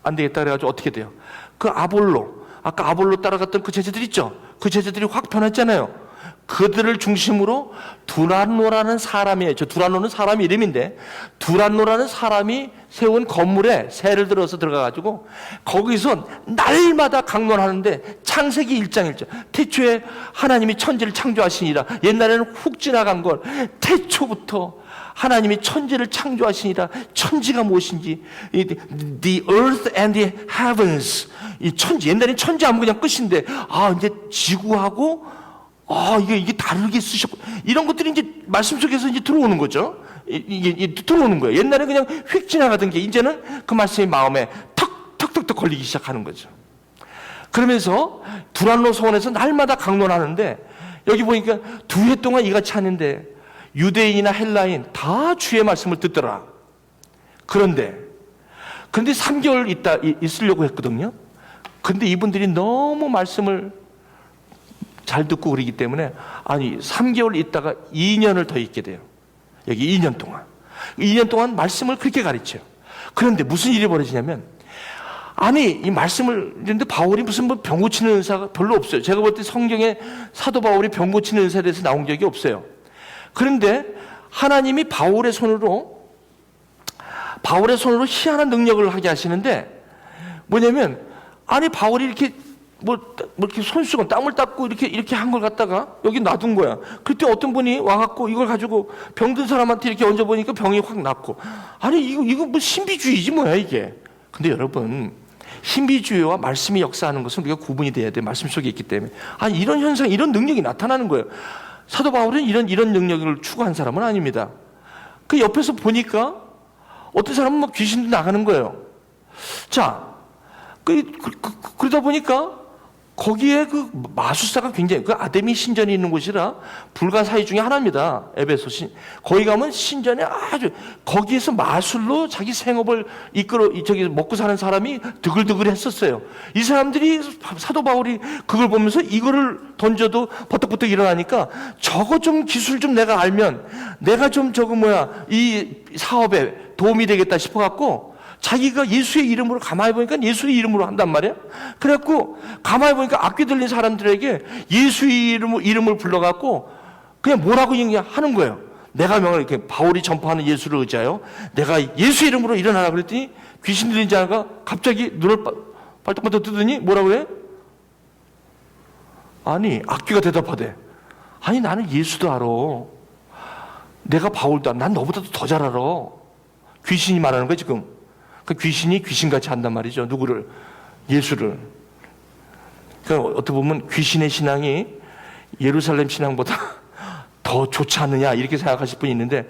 S1: 안 되겠다 그래가지고 어떻게 돼요? 아까 아볼로 따라갔던 그 제자들 있죠? 그 제자들이 확 변했잖아요. 그들을 중심으로 두란노라는 사람이에요. 두란노는 사람 이름인데, 두란노라는 사람이 세운 건물에 새를 들어서 들어가가지고 거기서 날마다 강론하는데, 창세기 1장 1절 태초에 하나님이 천지를 창조하시니라. 옛날에는 훅 지나간 걸 태초부터 하나님이 천지를 창조하시니라. 천지가 무엇인지, the earth and the heavens, 이 천지, 옛날엔 천지 하면 그냥 끝인데 이제 지구하고 이게 다르게 쓰셨고, 이런 것들이 이제 말씀 속에서 이제 들어오는 거죠. 이게 들어오는 거예요. 옛날에 그냥 휙 지나가던 게 이제는 그 말씀이 마음에 턱 걸리기 시작하는 거죠. 그러면서 두란노 소원에서 날마다 강론하는데, 여기 보니까 2해 동안 이같이 하는데 유대인이나 헬라인 다 주의 말씀을 듣더라. 그런데 3개월 있으려고 했거든요. 근데 이분들이 너무 말씀을 잘 듣고 그러기 때문에 3개월 있다가 2년을 더 있게 돼요. 여기 2년 동안 말씀을 그렇게 가르쳐요. 그런데 무슨 일이 벌어지냐면, 이 말씀을 했는데 바울이 무슨 병 고치는 은사가 별로 없어요. 제가 볼 때 성경에 사도 바울이 병 고치는 은사에 대해서 나온 적이 없어요. 그런데 하나님이 바울의 손으로 희한한 능력을 하게 하시는데, 뭐냐면 바울이 이렇게 이렇게 손수건 땀을 닦고 이렇게 한 걸 갖다가 여기 놔둔 거야. 그때 어떤 분이 와갖고 이걸 가지고 병든 사람한테 이렇게 얹어보니까 병이 확 낫고. 이거 뭐 신비주의지 뭐야 이게. 근데 여러분, 신비주의와 말씀이 역사하는 것은 우리가 구분이 돼야 돼. 말씀 속에 있기 때문에. 이런 현상, 이런 능력이 나타나는 거예요. 사도 바울은 이런 능력을 추구한 사람은 아닙니다. 그 옆에서 보니까 어떤 사람은 막 귀신도 나가는 거예요. 자, 그러다 보니까 거기에 그 마술사가 굉장히, 그 아데미 신전이 있는 곳이라 불가사의 중에 하나입니다. 에베소 거기 가면 신전에 거기에서 마술로 자기 생업을 먹고 사는 사람이 드글드글 했었어요. 이 사람들이, 사도 바울이 그걸 보면서 이거를 던져도 버떡버떡 일어나니까 저거 좀 기술 좀 내가 알면 내가 좀 이 사업에 도움이 되겠다 싶어갖고 자기가 예수의 이름으로, 가만히 보니까 예수의 이름으로 한단 말이야. 그래갖고 가만히 보니까 악귀 들린 사람들에게 예수의 이름을 불러갖고 그냥 뭐라고 하는 거예요. 내가 이렇게 바울이 전파하는 예수를 의지하여 내가 예수의 이름으로 일어나라 그랬더니 귀신 들린 자가 갑자기 눈을 발떡발떡 뜨더니 뭐라고 해? 악귀가 대답하대. 나는 예수도 알아. 내가 바울도 알아. 난 너보다도 더 잘 알아. 귀신이 말하는 거야 지금. 그 귀신이 귀신같이 한단 말이죠. 누구를? 예수를. 그러니까 어떻게 보면 귀신의 신앙이 예루살렘 신앙보다 더 좋지 않느냐 이렇게 생각하실 분이 있는데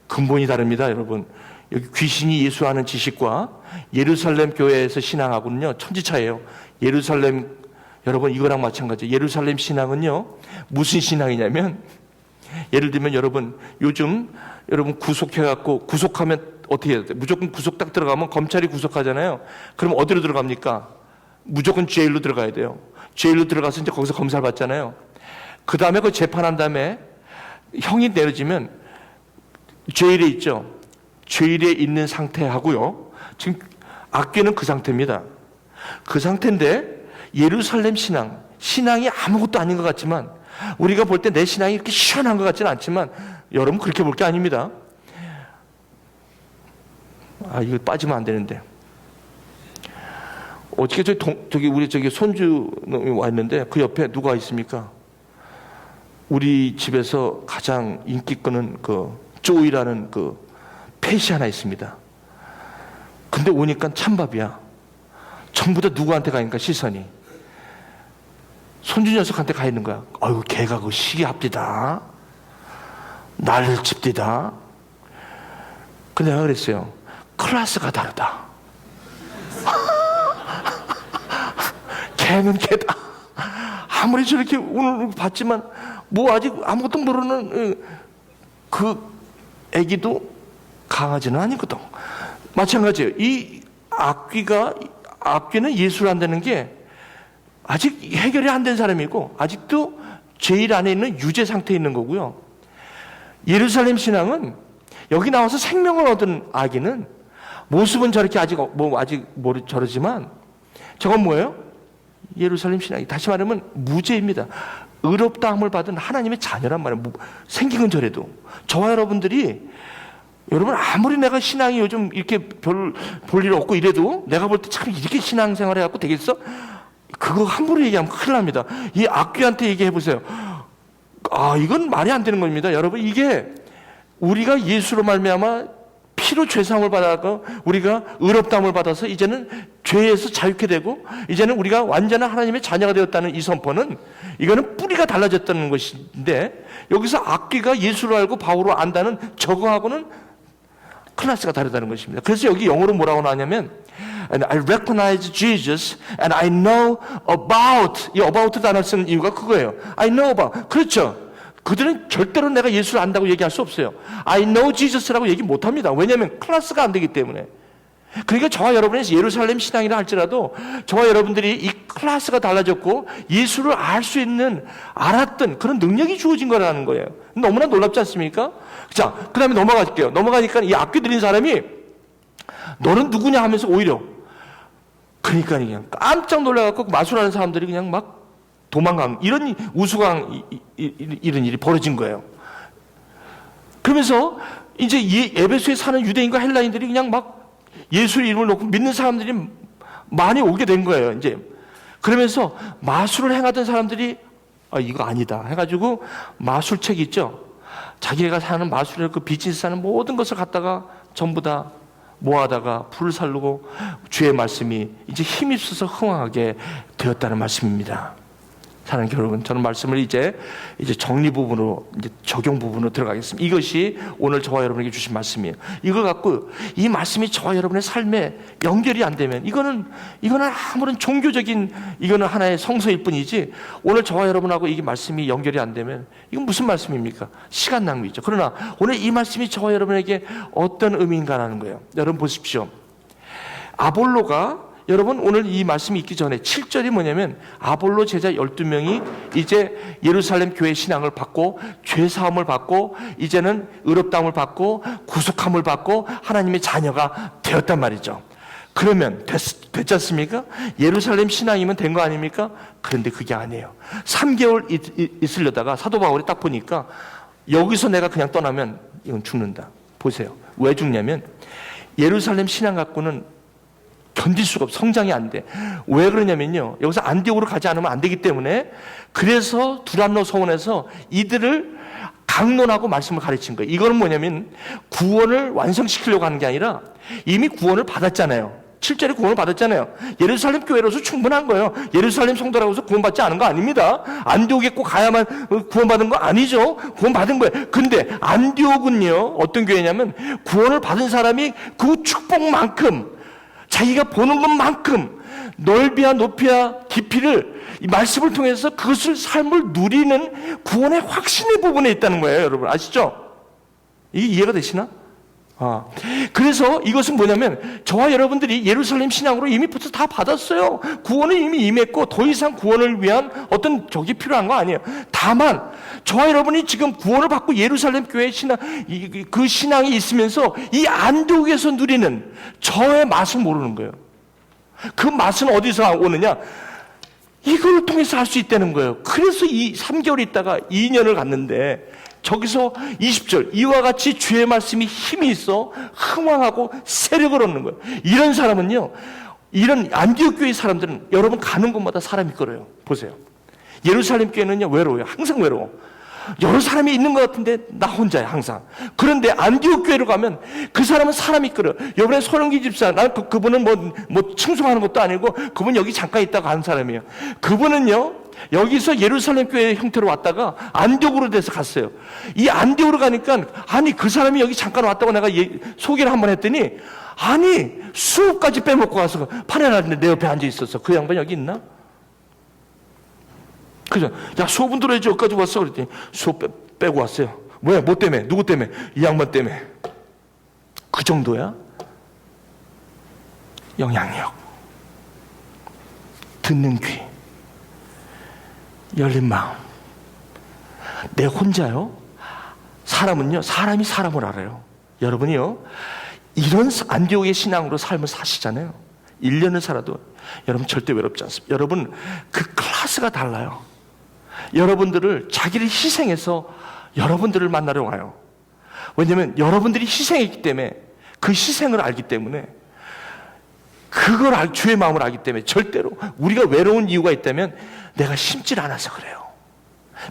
S1: 근본이 다릅니다, 여러분. 여기 귀신이 예수하는 지식과 예루살렘 교회에서 신앙하고는요 천지차예요. 여러분 이거랑 마찬가지예요. 예루살렘 신앙은요 무슨 신앙이냐면, 예를 들면 요즘 여러분 구속하면 어떻게 해야 돼? 무조건 구속 딱 들어가면 검찰이 구속하잖아요. 그럼 어디로 들어갑니까? 무조건 제일로 들어가야 돼요. 제일로 들어가서 이제 거기서 검사를 받잖아요. 그 다음에 그 재판한 다음에 형이 내려지면 제일에 있죠. 제일에 있는 상태하고요. 지금 악귀는 그 상태입니다. 그 상태인데 예루살렘 신앙이 아무것도 아닌 것 같지만, 우리가 볼 때 내 신앙이 이렇게 시원한 것 같지는 않지만, 여러분 그렇게 볼 게 아닙니다. 이거 빠지면 안 되는데. 어저께 우리 손주 와 있는데 그 옆에 누가 있습니까? 우리 집에서 가장 인기 끄는 그 조이라는 그 펫이 하나 있습니다. 근데 오니까 찬밥이야. 전부 다 누구한테 가니까 시선이 손주 녀석한테 가 있는 거야. 아유, 걔가 그 시기 앞디다. 나를 집디다. 근데 내가 그랬어요. 클래스가 다르다. 걔는 걔다. 아무리 저렇게 오늘 봤지만 뭐 아직 아무것도 모르는 그 애기도 강아지는 아니거든. 마찬가지예요. 이 악귀는 예수를 안다는 게 아직 해결이 안 된 사람이고, 아직도 죄일 안에 있는 유죄 상태에 있는 거고요. 예루살렘 신앙은 여기 나와서 생명을 얻은 악귀는 모습은 저렇게 아직 저러지만, 저건 뭐예요? 예루살렘 신앙이 다시 말하면 무죄입니다. 의롭다함을 받은 하나님의 자녀란 말이에요. 생긴 건 저래도. 저와 여러분들이, 여러분 아무리 내가 신앙이 요즘 이렇게 볼 일 없고 이래도, 내가 볼 때 참 이렇게 신앙생활 해갖고 되겠어? 그거 함부로 얘기하면 큰일 납니다. 이 악귀한테 얘기해 보세요. 이건 말이 안 되는 겁니다. 여러분, 이게 우리가 예수로 말미암아 피로 죄사함을 받아서 우리가 의롭다함을 받아서 이제는 죄에서 자유케 되고, 이제는 우리가 완전한 하나님의 자녀가 되었다는 이 선포는, 이거는 뿌리가 달라졌다는 것인데, 여기서 악귀가 예수를 알고 바울을 안다는 저거하고는 클래스가 다르다는 것입니다. 그래서 여기 영어로 뭐라고 나오냐면, And I recognize Jesus and I know about, 이 about 단어를 쓰는 이유가 그거예요. I know about. 그렇죠. 그들은 절대로 내가 예수를 안다고 얘기할 수 없어요. I know Jesus라고 얘기 못합니다. 왜냐하면 클래스가 안 되기 때문에. 그러니까 저와 여러분의 예루살렘 신앙이라 할지라도 저와 여러분들이 이 클래스가 달라졌고 예수를 알 수 있는, 알았던 그런 능력이 주어진 거라는 거예요. 너무나 놀랍지 않습니까? 자, 그 다음에 넘어갈게요. 넘어가니까 이 악귀 들린 사람이 너는 누구냐 하면서 오히려, 그러니까 그냥 깜짝 놀라갖고 마술하는 사람들이 그냥 막 도망간, 이런 우스꽝 이런 일이 벌어진 거예요. 그러면서 이제 이 에베소에 사는 유대인과 헬라인들이 그냥 막 예수의 이름을 놓고 믿는 사람들이 많이 오게 된 거예요. 이제 그러면서 마술을 행하던 사람들이 이거 아니다 해가지고 마술책 있죠. 자기가 사는 마술을, 그 비즈니스 하는 모든 것을 갖다가 전부 다 모아다가 불을 살르고 주의 말씀이 이제 힘입어서 흥황하게 되었다는 말씀입니다. 사랑하는 여러분, 저는 말씀을 이제 정리 부분으로, 이제 적용 부분으로 들어가겠습니다. 이것이 오늘 저와 여러분에게 주신 말씀이에요. 이걸 갖고 이 말씀이 저와 여러분의 삶에 연결이 안 되면 이거는 아무런 종교적인, 이거는 하나의 성서일 뿐이지, 오늘 저와 여러분하고 이게 말씀이 연결이 안 되면 이건 무슨 말씀입니까? 시간 낭비죠. 그러나 오늘 이 말씀이 저와 여러분에게 어떤 의미인가라는 거예요. 여러분 보십시오. 아볼로가, 여러분 오늘 이 말씀이 있기 전에 7절이 뭐냐면, 아볼로 제자 12명이 이제 예루살렘 교회 신앙을 받고 죄사함을 받고 이제는 의롭다함을 받고 구속함을 받고 하나님의 자녀가 되었단 말이죠. 그러면 됐지 않습니까? 예루살렘 신앙이면 된 거 아닙니까? 그런데 그게 아니에요. 3개월 있으려다가 사도 바울이 딱 보니까 여기서 내가 그냥 떠나면 이건 죽는다. 보세요. 왜 죽냐면 예루살렘 신앙 갖고는 견딜 수가 없어. 성장이 안 돼. 왜 그러냐면요, 여기서 안디옥으로 가지 않으면 안 되기 때문에, 그래서 두란노 서원에서 이들을 강론하고 말씀을 가르친 거예요. 이거는 뭐냐면 구원을 완성시키려고 하는 게 아니라 이미 구원을 받았잖아요. 7절에 구원을 받았잖아요. 예루살렘 교회로서 충분한 거예요. 예루살렘 성도라고 해서 구원받지 않은 거 아닙니다. 안디옥에 꼭 가야만 구원받은 거 아니죠. 구원받은 거예요. 근데 안디옥은요, 어떤 교회냐면 구원을 받은 사람이 그 축복만큼, 자기가 보는 것만큼 넓이야 높이야 깊이를 이 말씀을 통해서 그것을 삶을 누리는 구원의 확신의 부분에 있다는 거예요. 여러분 아시죠? 이게 이해가 되시나? 그래서 이것은 뭐냐면 저와 여러분들이 예루살렘 신앙으로 이미 벌써 다 받았어요. 구원은 이미 임했고 더 이상 구원을 위한 어떤 적이 필요한 거 아니에요. 다만 저와 여러분이 지금 구원을 받고 예루살렘 교회 신앙, 그 신앙이 있으면서 이 안디옥에서 누리는 저의 맛을 모르는 거예요. 그 맛은 어디서 오느냐? 이걸 통해서 할 수 있다는 거예요. 그래서 이 3개월 있다가 2년을 갔는데 저기서 20절 이와 같이 주의 말씀이 힘이 있어 흥왕하고 세력을 얻는 거예요. 이런 사람은요, 이런 안디옥 교회 사람들은 여러분 가는 곳마다 사람이 끌어요. 보세요. 예루살렘 교회는요 외로워요. 항상 외로워. 여러 사람이 있는 것 같은데 나 혼자야 항상. 그런데 안디옥 교회로 가면 그 사람은 사람이 끌어요. 이번에 소령기 집사, 나는 그분은 뭐 칭송하는 것도 아니고 그분 여기 잠깐 있다가 가는 사람이에요. 그분은요 여기서 예루살렘 교회 형태로 왔다가 안디옥으로 돼서 갔어요. 이 안디옥으로 가니까 아니 그 사람이 여기 잠깐 왔다고 내가 소개를 한번 했더니 아니 수업까지 빼먹고 가서 판에 놨는데 내 옆에 앉아 있었어. 그 양반 여기 있나? 그죠? 야, 수업은 들어야지. 여기까지 왔어. 그랬더니 수업 빼고 왔어요. 뭐야? 뭐 때문에? 누구 때문에? 이 양반 때문에. 그 정도야? 영향력. 듣는 귀. 열린 마음. 내 혼자요? 사람은요, 사람이 사람을 알아요. 여러분이요, 이런 안디옥의 신앙으로 삶을 사시잖아요. 1년을 살아도 여러분 절대 외롭지 않습니다. 여러분, 그 클래스가 달라요. 여러분들을 자기를 희생해서 여러분들을 만나러 와요. 왜냐하면 여러분들이 희생했기 때문에 그 희생을 알기 때문에 그걸 주의 마음을 알기 때문에 절대로 우리가 외로운 이유가 있다면 내가 심질 않아서 그래요.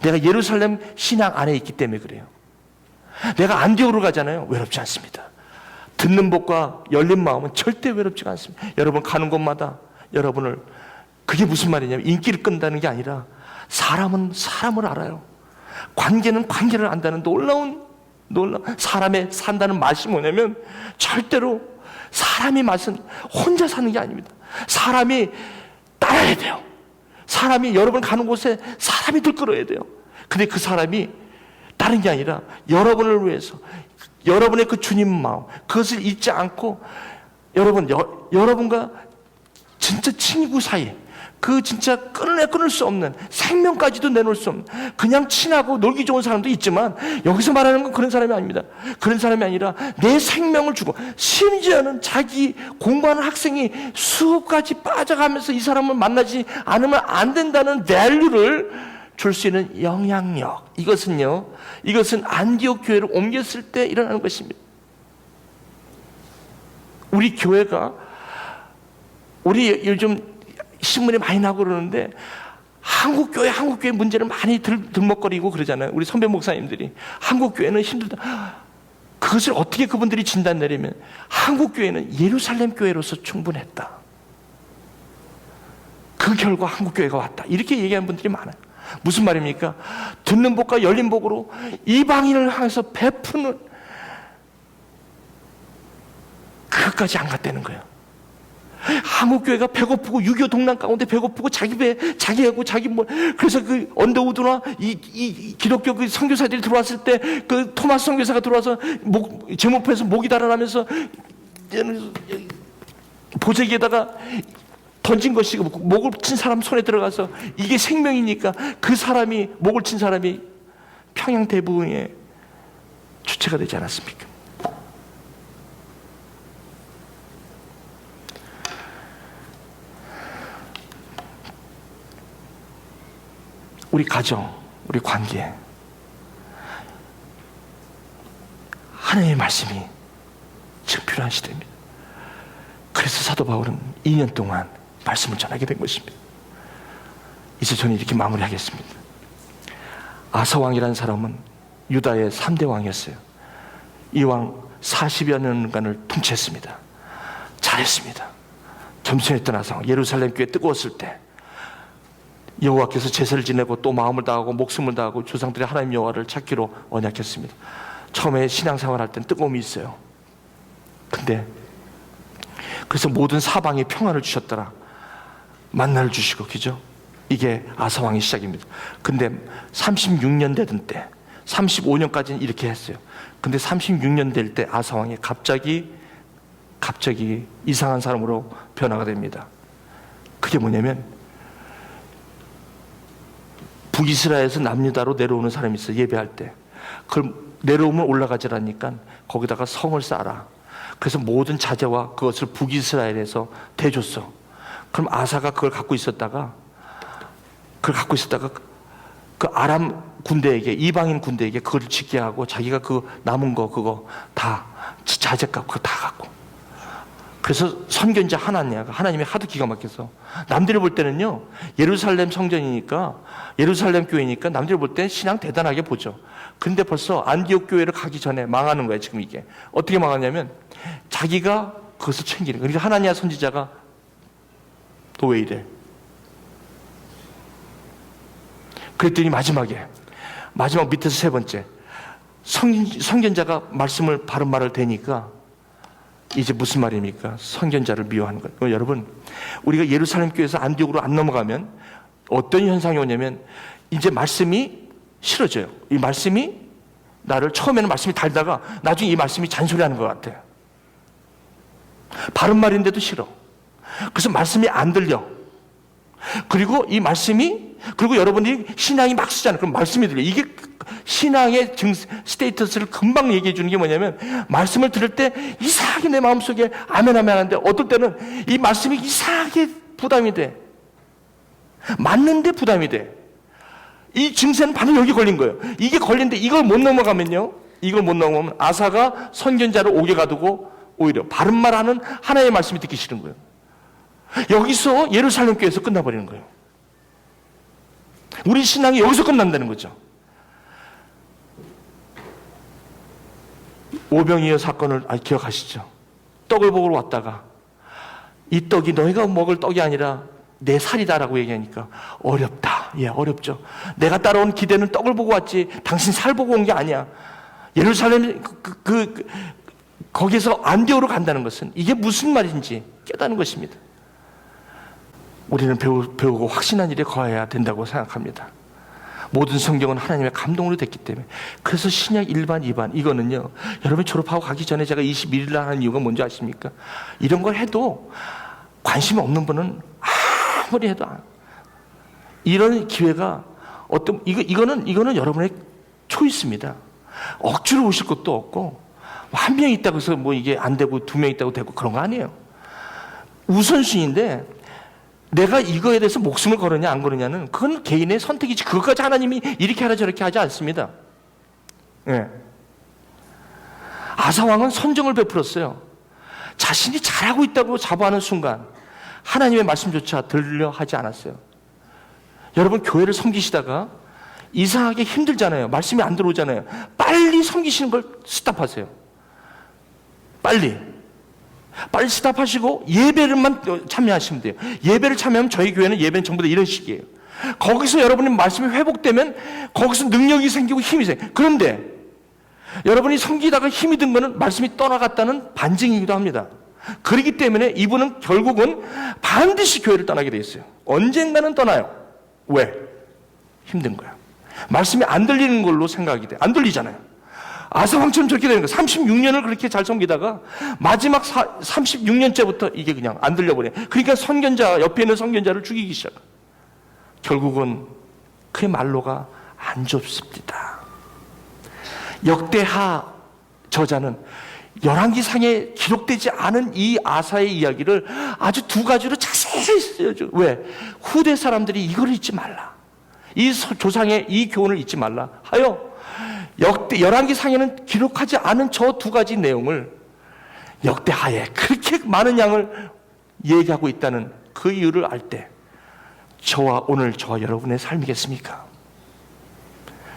S1: 내가 예루살렘 신앙 안에 있기 때문에 그래요. 내가 안디옥으로 가잖아요. 외롭지 않습니다. 듣는 복과 열린 마음은 절대 외롭지가 않습니다. 여러분 가는 곳마다 여러분을, 그게 무슨 말이냐면 인기를 끈다는 게 아니라 사람은 사람을 알아요. 관계는 관계를 안다는 놀라운 사람의 산다는 맛이 뭐냐면 절대로 사람의 맛은 혼자 사는 게 아닙니다. 사람이 따라야 돼요. 사람이 여러분 가는 곳에 사람이 들끓어야 돼요. 근데 그 사람이 다른 게 아니라 여러분을 위해서 여러분의 그 주님 마음 그것을 잊지 않고 여러분과 진짜 친구 사이 그 진짜 끊을 수 없는 생명까지도 내놓을 수 없는 그냥 친하고 놀기 좋은 사람도 있지만 여기서 말하는 건 그런 사람이 아닙니다. 그런 사람이 아니라 내 생명을 주고 심지어는 자기 공부하는 학생이 수업까지 빠져가면서 이 사람을 만나지 않으면 안 된다는 밸류를 줄 수 있는 영향력. 이것은 안디옥 교회를 옮겼을 때 일어나는 것입니다. 우리 교회가 우리 요즘 신문에 많이 나고 그러는데 한국교회 문제를 많이 들먹거리고 그러잖아요. 우리 선배 목사님들이 한국교회는 힘들다. 그것을 어떻게 그분들이 진단 내리면 한국교회는 예루살렘 교회로서 충분했다. 그 결과 한국교회가 왔다. 이렇게 얘기하는 분들이 많아요. 무슨 말입니까? 듣는 복과 열린 복으로 이방인을 향해서 베푸는 그것까지 안 갔다는 거예요. 한국교회가 배고프고 6.25 동란 가운데 배고프고 자기 배, 자기 애고 그래서 그 언더우드나 이 기독교 그 선교사들이 들어왔을 때 그 토마스 선교사가 들어와서 제목에서 목이 달아나면서 보재기에다가 던진 것이 목을 친 사람 손에 들어가서 이게 생명이니까 그 사람이 목을 친 사람이 평양 대부흥의 주체가 되지 않았습니까? 우리 가정, 우리 관계 하나님의 말씀이 지금 필요한 시대입니다. 그래서 사도 바울은 2년 동안 말씀을 전하게 된 것입니다. 이제 저는 이렇게 마무리하겠습니다. 아사 왕이라는 사람은 유다의 3대 왕이었어요. 이 왕 40여 년간을 통치했습니다. 잘했습니다. 점선했던 아사 왕, 예루살렘 교회 뜨거웠을 때 여호와께서 제사를 지내고 또 마음을 다하고 목숨을 다하고 조상들의 하나님 여호와를 찾기로 언약했습니다. 처음에 신앙생활 할 땐 뜨거움이 있어요. 근데 그래서 모든 사방에 평안을 주셨더라. 만나를 주시고, 그죠? 이게 아사 왕의 시작입니다. 근데 36년 되던 때 35년까지는 이렇게 했어요. 근데 36년 될 때 아사 왕이 갑자기 이상한 사람으로 변화가 됩니다. 그게 뭐냐면 북이스라엘에서 남유다로 내려오는 사람이 있어요. 예배할 때. 그걸 내려오면 올라가지라니까 거기다가 성을 쌓아라. 그래서 모든 자재와 그것을 북이스라엘에서 대줬어. 그럼 아사가 그걸 갖고 있었다가 그 아람 군대에게, 이방인 군대에게 그걸 짓게 하고 자기가 그 남은 거 그거 다 자재값 그거 다 갖고. 그래서 선견자 하나냐가 하나님이 하도 기가 막혀서 남들이 볼 때는요, 예루살렘 성전이니까, 예루살렘 교회니까 남들이 볼 때 신앙 대단하게 보죠. 근데 벌써 안디옥 교회를 가기 전에 망하는 거예요. 지금 이게 어떻게 망하냐면 자기가 그것을 챙기는 거예요. 그러니까 하나냐 선지자가 너 왜 이래? 그랬더니 마지막 밑에서 세 번째 선견자가 말씀을 바른 말을 대니까 이제 무슨 말입니까? 선견자를 미워하는 거예요. 여러분, 우리가 예루살렘 교회에서 안디옥으로 안 넘어가면 어떤 현상이 오냐면 이제 말씀이 싫어져요. 이 말씀이 나를 처음에는 말씀이 달다가 나중에 이 말씀이 잔소리하는 것 같아요. 바른 말인데도 싫어. 그래서 말씀이 안 들려. 그리고 이 말씀이, 그리고 여러분이 신앙이 막 쓰잖아요. 그럼 말씀이 들려. 이게 신앙의 스테이터스를 금방 얘기해 주는 게 뭐냐면 말씀을 들을 때 이상하게 내 마음속에 아멘 하는데 어떨 때는 이 말씀이 이상하게 부담이 돼. 맞는데 부담이 돼. 이 증세는 바로 여기 걸린 거예요. 이게 걸린데 이걸 못 넘어가면요, 이걸 못 넘어가면 아사가 선견자를 옥에 가두고 오히려 바른 말하는 하나님의 말씀이 듣기 싫은 거예요. 여기서 예루살렘 교회에서 끝나버리는 거예요. 우리 신앙이 여기서 끝난다는 거죠. 오병이어 사건을 기억하시죠? 떡을 먹으러 왔다가 이 떡이 너희가 먹을 떡이 아니라 내 살이다라고 얘기하니까 어렵다. 예, 어렵죠. 내가 따라온 기대는 떡을 보고 왔지 당신 살 보고 온 게 아니야. 예루살렘 거기서 안디옥으로 간다는 것은 이게 무슨 말인지 깨닫는 것입니다. 우리는 배우고 확신한 일에 거해야 된다고 생각합니다. 모든 성경은 하나님의 감동으로 됐기 때문에. 그래서 신약 1반, 2반 이거는요, 여러분 졸업하고 가기 전에 제가 21일 날 하는 이유가 뭔지 아십니까? 이런 걸 해도 관심이 없는 분은 아무리 해도 이런 기회가 이거는 여러분의 초이스입니다. 억지로 오실 것도 없고 한 명 있다고 해서 뭐 이게 안 되고 두 명 있다고 되고 그런 거 아니에요. 우선순위인데 내가 이거에 대해서 목숨을 걸느냐 안 걸느냐는 그건 개인의 선택이지 그것까지 하나님이 이렇게 하라 저렇게 하지 않습니다. 네. 아사왕은 선정을 베풀었어요. 자신이 잘하고 있다고 자부하는 순간 하나님의 말씀조차 들려 하지 않았어요. 여러분, 교회를 섬기시다가 이상하게 힘들잖아요. 말씀이 안 들어오잖아요. 빨리 섬기시는 걸 스탑하세요. 빨리 스탑하시고 예배를만 참여하시면 돼요. 예배를 참여하면 저희 교회는 예배는 전부 다 이런 식이에요. 거기서 여러분의 말씀이 회복되면 거기서 능력이 생기고 힘이 생겨요. 그런데 여러분이 섬기다가 힘이 든 거는 말씀이 떠나갔다는 반증이기도 합니다. 그렇기 때문에 이분은 결국은 반드시 교회를 떠나게 돼 있어요. 언젠가는 떠나요. 왜? 힘든 거야. 말씀이 안 들리는 걸로 생각이 돼. 안 들리잖아요. 아사왕처럼 저렇게 되는 거예요. 36년을 그렇게 잘 섬기다가 마지막 36년째부터 이게 그냥 안 들려버려요. 그러니까 선견자, 옆에 있는 선견자를 죽이기 시작해요. 결국은 그의 말로가 안 좁습니다. 역대하 저자는 열왕기상에 기록되지 않은 이 아사의 이야기를 아주 두 가지로 자세히 쓰여줘. 왜? 후대 사람들이 이걸 잊지 말라. 이 조상의 이 교훈을 잊지 말라 하여 열왕기상에는 기록하지 않은 저 두 가지 내용을 역대하에 그렇게 많은 양을 얘기하고 있다는 그 이유를 알 때 오늘 저와 여러분의 삶이겠습니까?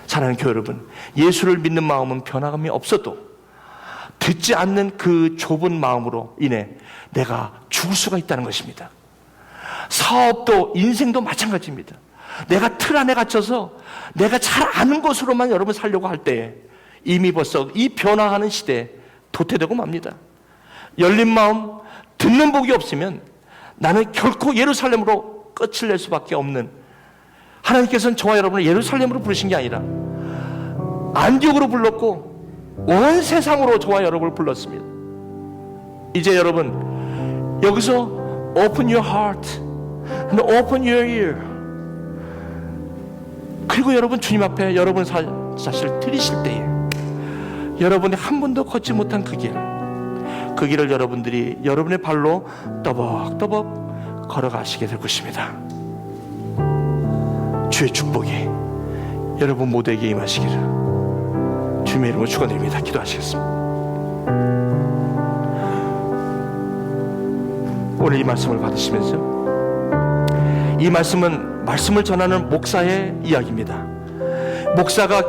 S1: 사랑하는 교회 여러분, 예수를 믿는 마음은 변화감이 없어도 듣지 않는 그 좁은 마음으로 인해 내가 죽을 수가 있다는 것입니다. 사업도 인생도 마찬가지입니다. 내가 틀 안에 갇혀서 내가 잘 아는 것으로만 여러분 살려고 할 때에 이미 벌써 이 변화하는 시대에 도태되고 맙니다. 열린 마음, 듣는 복이 없으면 나는 결코 예루살렘으로 끝을 낼 수밖에 없는, 하나님께서는 저와 여러분을 예루살렘으로 부르신 게 아니라 안디옥으로 불렀고 온 세상으로 저와 여러분을 불렀습니다. 이제 여러분 여기서 open your heart and open your ear. 그리고 여러분 주님 앞에 여러분 자신을 드리실 때에 여러분이 한 번도 걷지 못한 그 길을 여러분들이 여러분의 발로 떠벅떠벅 걸어가시게 될 것입니다. 주의 축복이 여러분 모두에게 임하시기를 주님의 이름으로 축원드립니다. 기도하시겠습니다. 오늘 이 말씀을 받으시면서 이 말씀을 전하는 목사의 이야기입니다. 목사가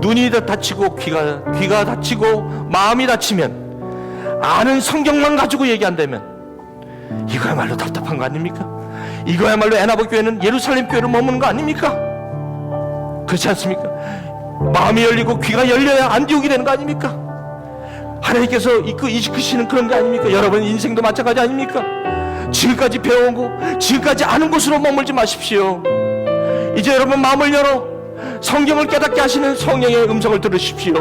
S1: 눈이 다치고 귀가 다치고 마음이 다치면 아는 성경만 가지고 얘기한다면 이거야말로 답답한 거 아닙니까? 이거야말로 에나보 교회는 예루살렘 교회로 머무는 거 아닙니까? 그렇지 않습니까? 마음이 열리고 귀가 열려야 안디옥이 되는 거 아닙니까? 하나님께서 이끄시는 그런 게 아닙니까? 여러분 인생도 마찬가지 아닙니까? 지금까지 배워오고 지금까지 아는 곳으로 머물지 마십시오. 이제 여러분 마음을 열어 성경을 깨닫게 하시는 성령의 음성을 들으십시오.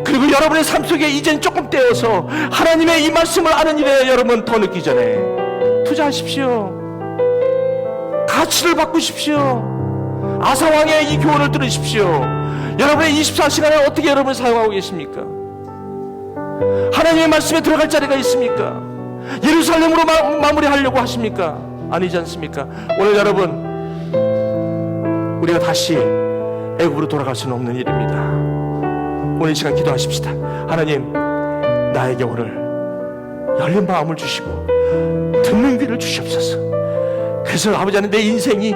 S1: 그리고 여러분의 삶 속에 이젠 조금 떼어서 하나님의 이 말씀을 아는 일에 여러분 더 늦기 전에 투자하십시오. 가치를 바꾸십시오. 아사왕의 이 교훈을 들으십시오. 여러분의 24시간을 어떻게 여러분 사용하고 계십니까? 하나님의 말씀에 들어갈 자리가 있습니까? 예루살렘으로 마무리하려고 하십니까? 아니지 않습니까? 오늘 여러분 우리가 다시 애굽으로 돌아갈 수는 없는 일입니다. 오늘 이 시간 기도하십시다. 하나님 나에게 오늘 열린 마음을 주시고 듣는 귀를 주시옵소서. 그래서 아버지 하나님 내 인생이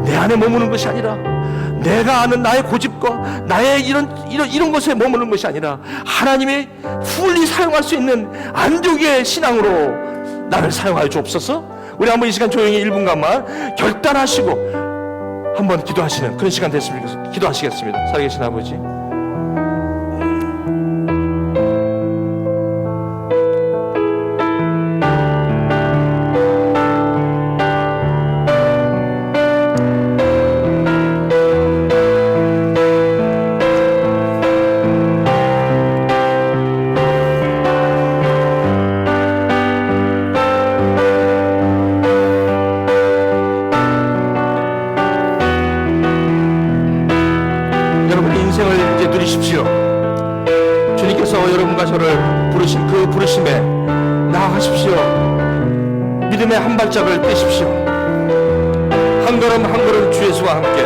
S1: 내 안에 머무는 것이 아니라 내가 아는 나의 고집과 나의 이런 것에 머무는 것이 아니라 하나님이 풀리 사용할 수 있는 안디옥의 신앙으로 나를 사용하여 주옵소서. 우리 한번 이 시간 조용히 1분간만 결단하시고 한번 기도하시는 그런 시간 됐으면 좋겠습니다. 기도하시겠습니다. 살아계신 아버지, 인생을 이제 누리십시오. 주님께서 여러분과 저를 부르신 그 부르심에 나아가십시오. 믿음의 한 발짝을 떼십시오. 한 걸음 한 걸음 주 예수와 함께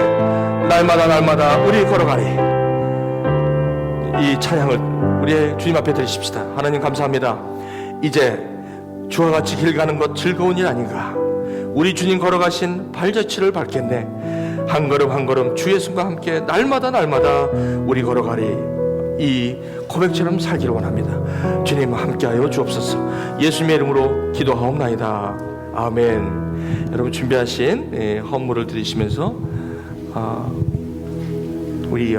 S1: 날마다 우리 걸어가리. 이 찬양을 우리의 주님 앞에 드리십시다. 하나님 감사합니다. 이제 주와 같이 길 가는 것 즐거운 일 아닌가. 우리 주님 걸어가신 발자취를 밟겠네. 한 걸음 한 걸음 주 예수와 함께 날마다 우리 걸어가리. 이 고백처럼 살기를 원합니다. 주님 함께하여 주옵소서. 예수님의 이름으로 기도하옵나이다. 아멘. 여러분 준비하신 헌물을 드리시면서 우리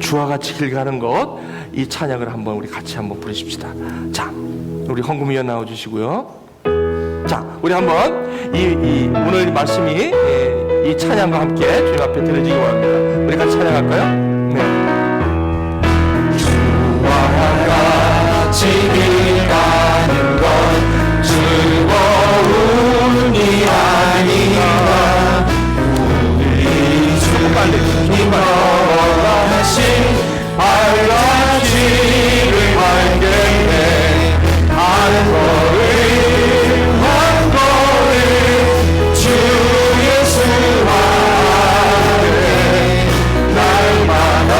S1: 주와 같이 길 가는 것, 이 찬양을 한번 우리 같이 한번 부르십시다. 자, 우리 헌금위원 나와주시고요. 자, 우리 한번 이 오늘 말씀이 이 찬양과 함께 주님 앞에 드려지기 원합니다. 우리 같이 찬양할까요? 네.
S2: 주와 같이 길 가는 건 즐거운 일 아닌가. 우리 주님 걸어가신 발자취를 밟겠네. 한 걸음 주 예수와 함께 날마다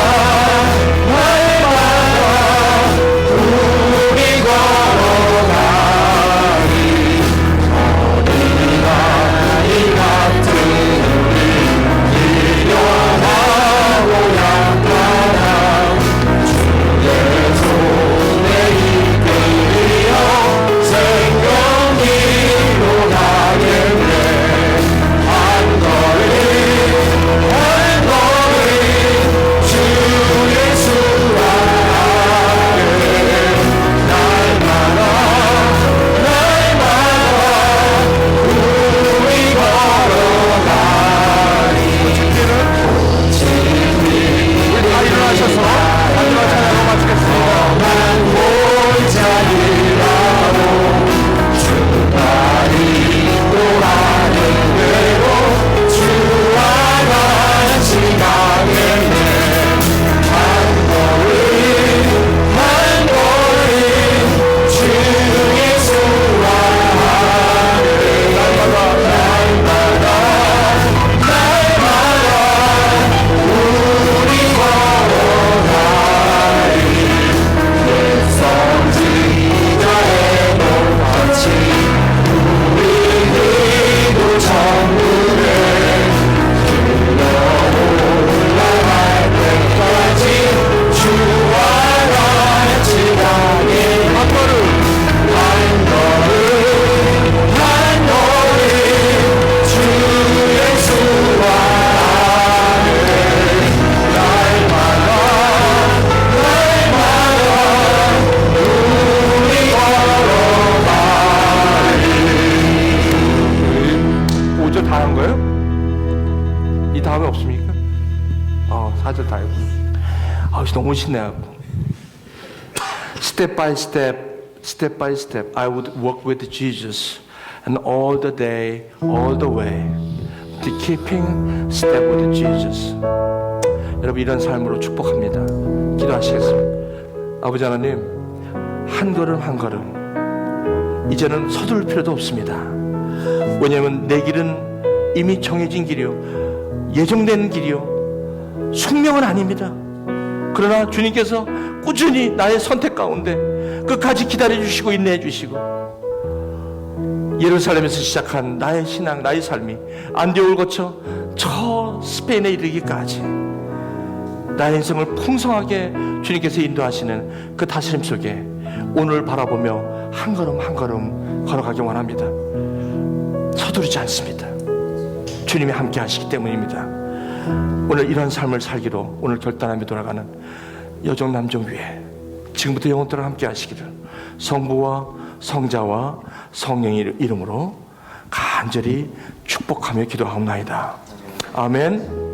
S2: 우리 걸
S1: 4절 다 읽고. 너무 신나갖고. Step by step, I would walk with Jesus, and all the day, all the way, to keeping step with Jesus. 여러분, 이런 삶으로 축복합니다. 기도하시겠습니다. 아버지 하나님, 한 걸음 한 걸음 이제는 서두를 필요도 없습니다. 왜냐하면 내 길은 이미 정해진 길이요, 예정된 길이요, 숙명은 아닙니다. 그러나 주님께서 꾸준히 나의 선택 가운데 끝까지 기다려주시고 인내해주시고, 예루살렘에서 시작한 나의 신앙, 나의 삶이 안디옥을 거쳐 저 스페인에 이르기까지 나의 인생을 풍성하게 주님께서 인도하시는 그 다스림 속에 오늘 바라보며 한 걸음 한 걸음 걸어가기 원합니다. 서두르지 않습니다. 주님이 함께 하시기 때문입니다. 오늘 이런 삶을 살기로 오늘 결단하며 돌아가는 여정 남정 위에 지금부터 영원토록 함께 하시기를 성부와 성자와 성령의 이름으로 간절히 축복하며 기도하옵나이다. 아멘.